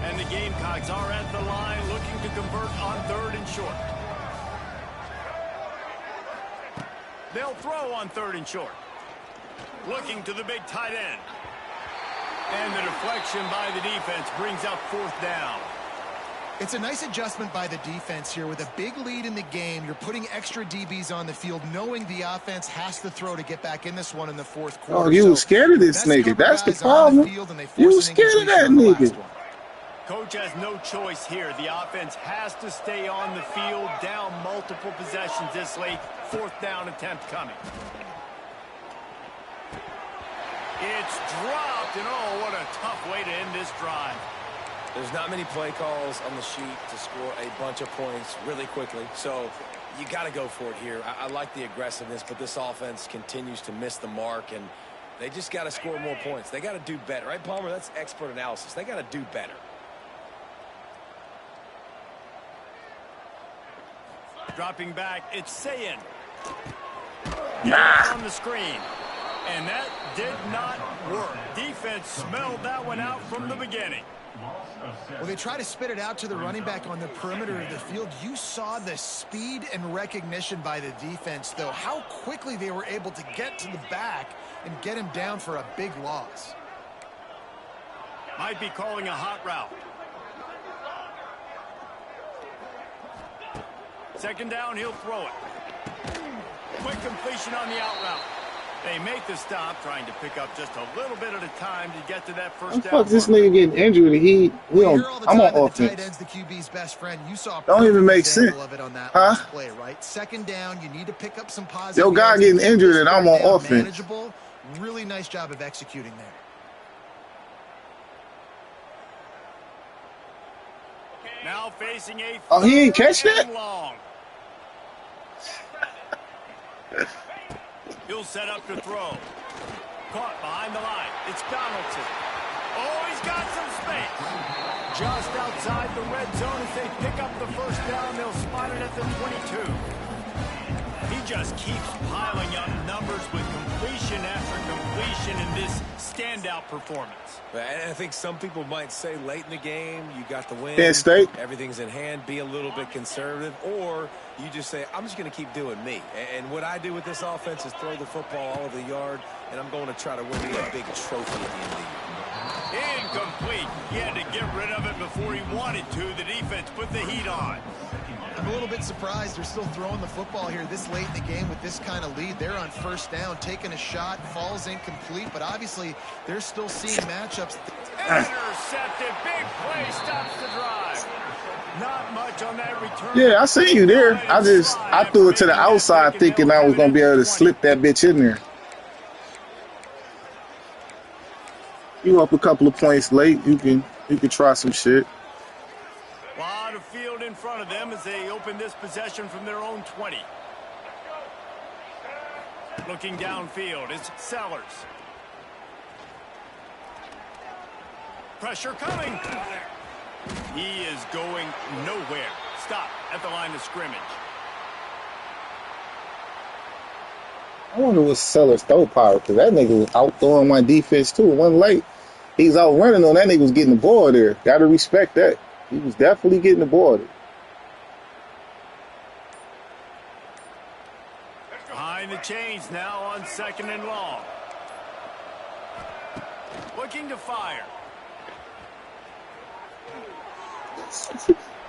And the Gamecocks are at the line looking to convert on 3rd and short. They'll throw on 3rd and short. Looking to the big tight end. And the deflection by the defense brings up 4th down. It's a nice adjustment by the defense here. With a big lead in the game, you're putting extra DBs on the field, knowing the offense has to throw to get back in this one in the fourth quarter. Oh, you was scared of this nigga. That's the problem. You was scared of that nigga. Coach has no choice here. The offense has to stay on the field, down multiple possessions this late. 4th down attempt coming. It's dropped, and oh, what a tough way to end this drive. There's not many play calls on the sheet to score a bunch of points really quickly, so you got to go for it here. I like the aggressiveness, but this offense continues to miss the mark, and they just got to score more points. They got to do better, right, Palmer? That's expert analysis. They got to do better. Dropping back, it's Sayin. On the screen. And that did not work. Defense smelled that one out from the beginning. Well, they try to spit it out to the running back on the perimeter of the field. You saw the speed and recognition by the defense, though. How quickly they were able to get to the back and get him down for a big loss. Might be calling a hot route. 2nd down, he'll throw it. Quick completion on the out route. They make the stop, trying to pick up just a little bit at a time to get to that first down. Fuck, this nigga getting injured. I'm on offense. The QB's best friend. You saw don't even make sense. Of it on that huh? Last play, right? Second down, you need to pick up some positive. Yo, guy getting injured and I'm on offense. Manageable. Really nice job of executing there. Now facing a he ain't catch that? Long. He'll set up to throw. Caught behind the line. It's Donaldson. Oh, he's got some space. Just outside the red zone as they pick up the first down. They'll spot it at the 22. He just keeps piling up numbers with completion after completion in this standout performance. And I think some people might say late in the game, you got the win. Penn State. Everything's in hand. Be a little bit conservative. Or you just say, I'm just going to keep doing me. And what I do with this offense is throw the football all over the yard, and I'm going to try to win me a big trophy at the end of the year. Incomplete. He had to get rid of it before he wanted to. The defense put the heat on. I'm a little bit surprised they're still throwing the football here this late in the game with this kind of lead. They're on first down, taking a shot, falls incomplete, but obviously they're still seeing matchups. Intercepted. Big play stops the drive. Not much on that return. Yeah, I see you there. I threw it to the outside thinking I was going to be able to slip that bitch in there. You up a couple of points late, you can try some shit. A lot of field in front of them as they open this possession from their own 20. Looking downfield, it's Sellers. Pressure coming. He is going nowhere. Stop at the line of scrimmage. I wonder what Sellers' throw power, because that nigga was out throwing my defense too. It wasn't late. He's out running on that nigga was getting the ball there. Gotta respect that. He was definitely getting the ball there. Behind the chains now on 2nd and long. Looking to fire.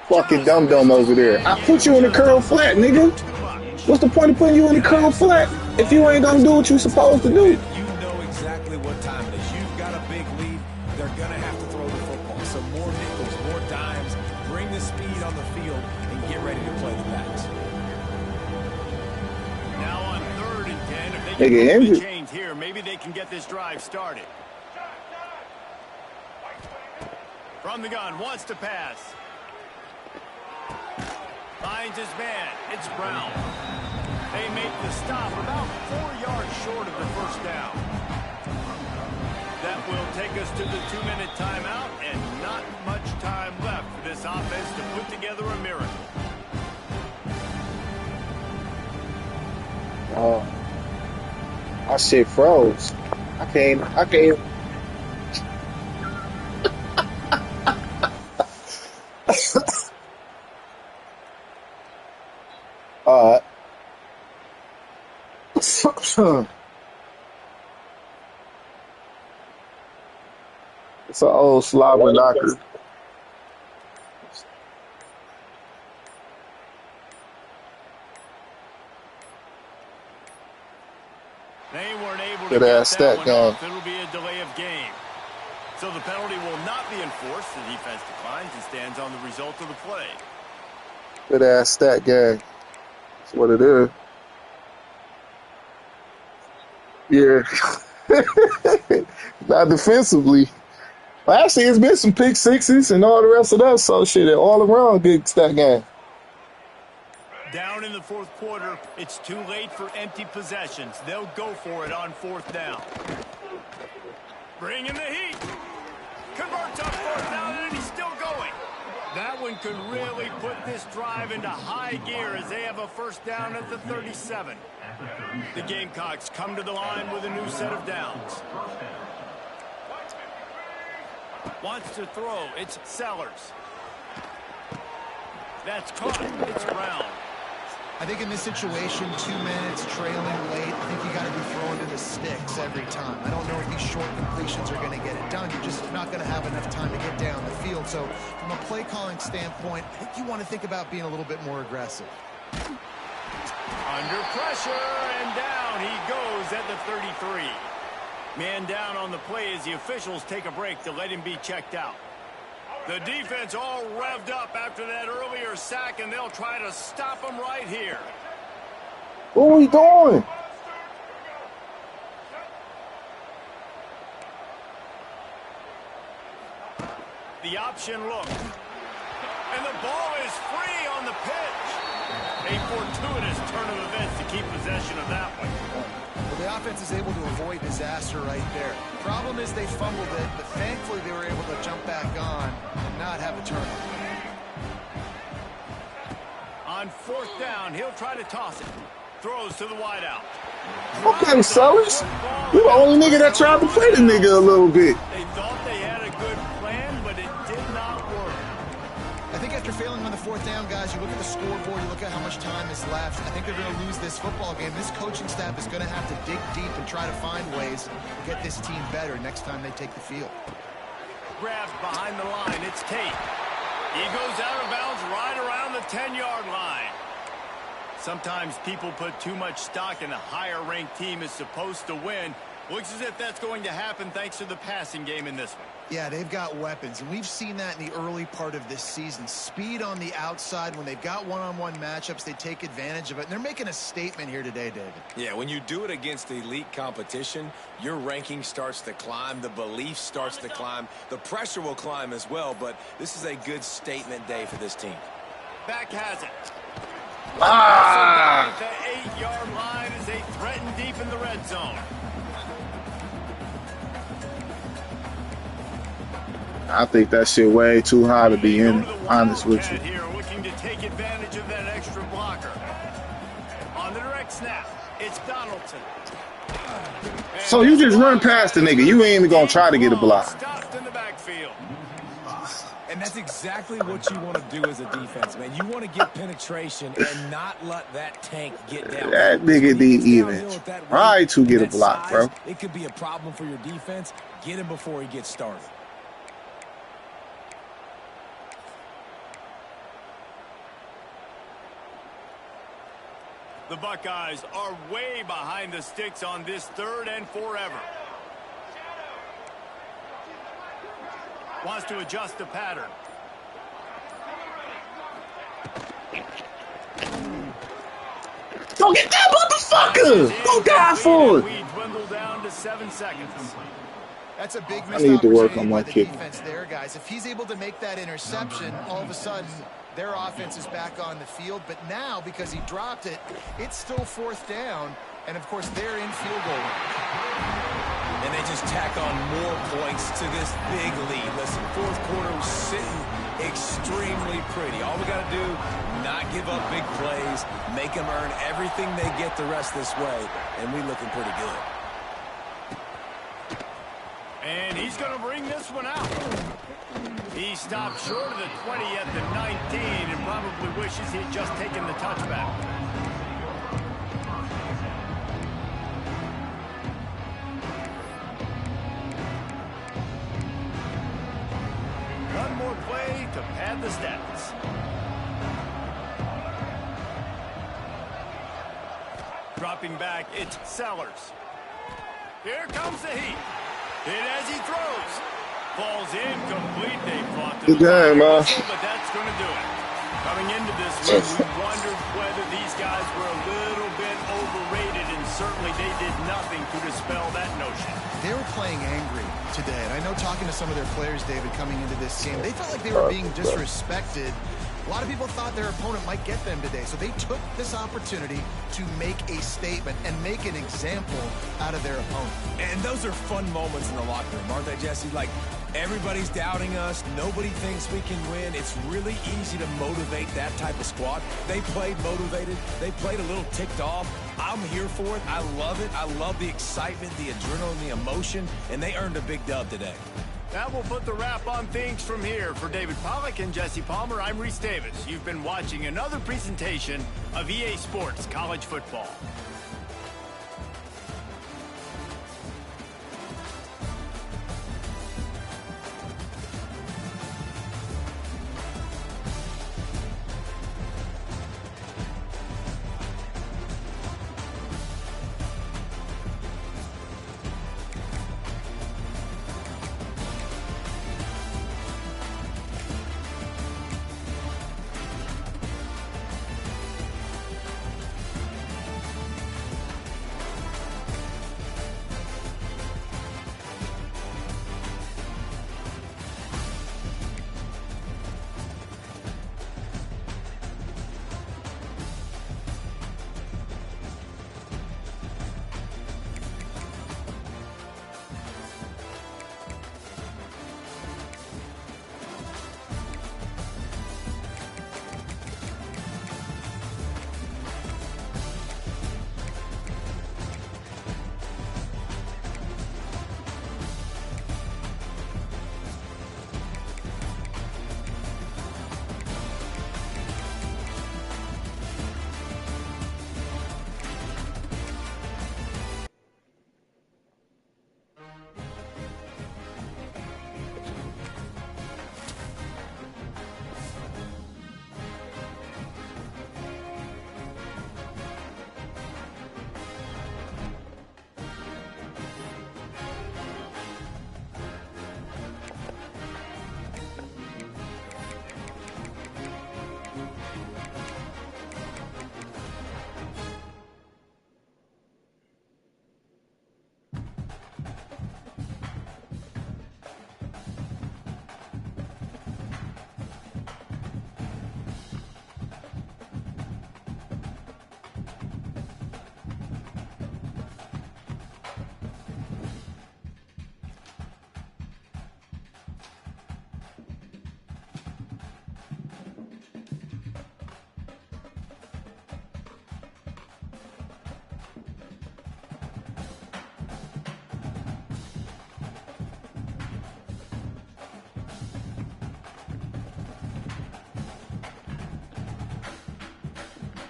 Fucking dum-dum over there. I put you in the curl flat, nigga. What's the point of putting you in the curl flat if you ain't gonna do what you supposed to do? You know exactly what time it is. You've got a big lead. They're going to have to throw the football. So more nickels, more dimes. Bring the speed on the field and get ready to play the backs. Now on 3rd and 10, if they can move the chains here, maybe they can get this drive started. From the gun, wants to pass. Finds his man. It's Brown. They make the stop about 4 yards short of the first down. That will take us to the 2-minute timeout, and not much time left for this offense to put together a miracle. My shit froze. I can't. It's an old slobber knocker. They weren't able to get that one off. It'll be a delay of game. So the penalty will not be enforced. The defense declines and stands on the result of the play. Good ass stat gang. That's what it is. Yeah. Not defensively. Well, actually, it's been some pick sixes and all the rest of that, so shit, all around good stat game. Down in the 4th quarter, it's too late for empty possessions. They'll go for it on 4th down. Bring in the heat. Converts on 4th down, and he's still going. That one could really put this drive into high gear as they have a first down at the 37. The Gamecocks come to the line with a new set of downs. Wants to throw. It's Sellers. That's caught. It's Brown. I think in this situation, 2 minutes, trailing late, I think you got to be throwing to the sticks every time. I don't know if these short completions are going to get it done. You're just not going to have enough time to get down the field. So from a play calling standpoint, I think you want to think about being a little bit more aggressive. Under pressure and down. down he goes at the 33. Man down on the play as the officials take a break to let him be checked out. The defense all revved up after that earlier sack, and they'll try to stop him right here. What are we doing? The option look. And the ball is free on the pitch. A fortuitous turn of events to keep possession of that one. Well, the offense is able to avoid disaster right there. Problem is they fumbled it, but thankfully they were able to jump back on and not have a turnover. On 4th down, he'll try to toss it. Throws to the wideout. Okay, Sellers. You're the only nigga that tried to play the nigga a little bit. They thought they had a good plan, but it did not work. I think after failing on the 4th down, guys, you look at the scoreboard, you look at how much time is left. I think they're going to lose this football game. This coaching staff is going to have to dig deep and try to find ways to get this team better next time they take the field. Grabbed behind the line. It's Tate. He goes out of bounds right around the 10-yard line. Sometimes people put too much stock in a higher-ranked team is supposed to win. Looks as if that's going to happen thanks to the passing game in this one. Yeah, they've got weapons, and we've seen that in the early part of this season. Speed on the outside. When they've got one-on-one matchups, they take advantage of it. And they're making a statement here today, David. Yeah, when you do it against elite competition, your ranking starts to climb. The belief starts to climb. The pressure will climb as well, but this is a good statement day for this team. Back has it. Ah! The 8-yard line as they threaten deep in the red zone. I think that shit way too high to be in it, honest with you. Here looking to take advantage of that extra blocker. On the direct snap, it's Donaldson. So you just run past the nigga. You ain't even gonna try to get a block. Stopped in the backfield. And that's exactly what you want to do as a defense, man. You want to get penetration and not let that tank get down. That nigga didn't even try to get a block, bro. It could be a problem for your defense. Get him before he gets started. The Buckeyes are way behind the sticks on this 3rd and forever. Wants to adjust the pattern. Go get that motherfucker! Go die for it! We dwindle down to 7 seconds. That's a big I need to work on my the kick. defense there, guys. If he's able to make that interception, all of a sudden their offense is back on the field. But now, because he dropped it, it's still 4th down. And, of course, they're in field goal range. And they just tack on more points to this big lead. Listen, 4th quarter was sitting extremely pretty. All we got to do, not give up big plays, make them earn everything they get the rest this way, and we looking pretty good. And he's going to bring this one out. He stopped short of the 20 at the 19 and probably wishes he had just taken the touchback. One more play to pad the stats. Dropping back, it's Sellers. Here comes the heat. Hit as he throws. Falls incomplete. They fought to Good game, man. but that's going to do it. Coming into this one, we wondered whether these guys were a little bit overrated, and certainly they did nothing to dispel that notion. They were playing angry today, and I know talking to some of their players, David, coming into this game, they felt like they were being disrespected. A lot of people thought their opponent might get them today, so they took this opportunity to make a statement and make an example out of their opponent. And those are fun moments in the locker room, aren't they, Jesse? Like, everybody's doubting us. Nobody thinks we can win. It's really easy to motivate that type of squad. They played motivated. They played a little ticked off. I'm here for it. I love it. I love the excitement, the adrenaline, the emotion, and they earned a big dub today. That will put the wrap on things from here. For David Pollack and Jesse Palmer, I'm Reese Davis. You've been watching another presentation of EA Sports College Football.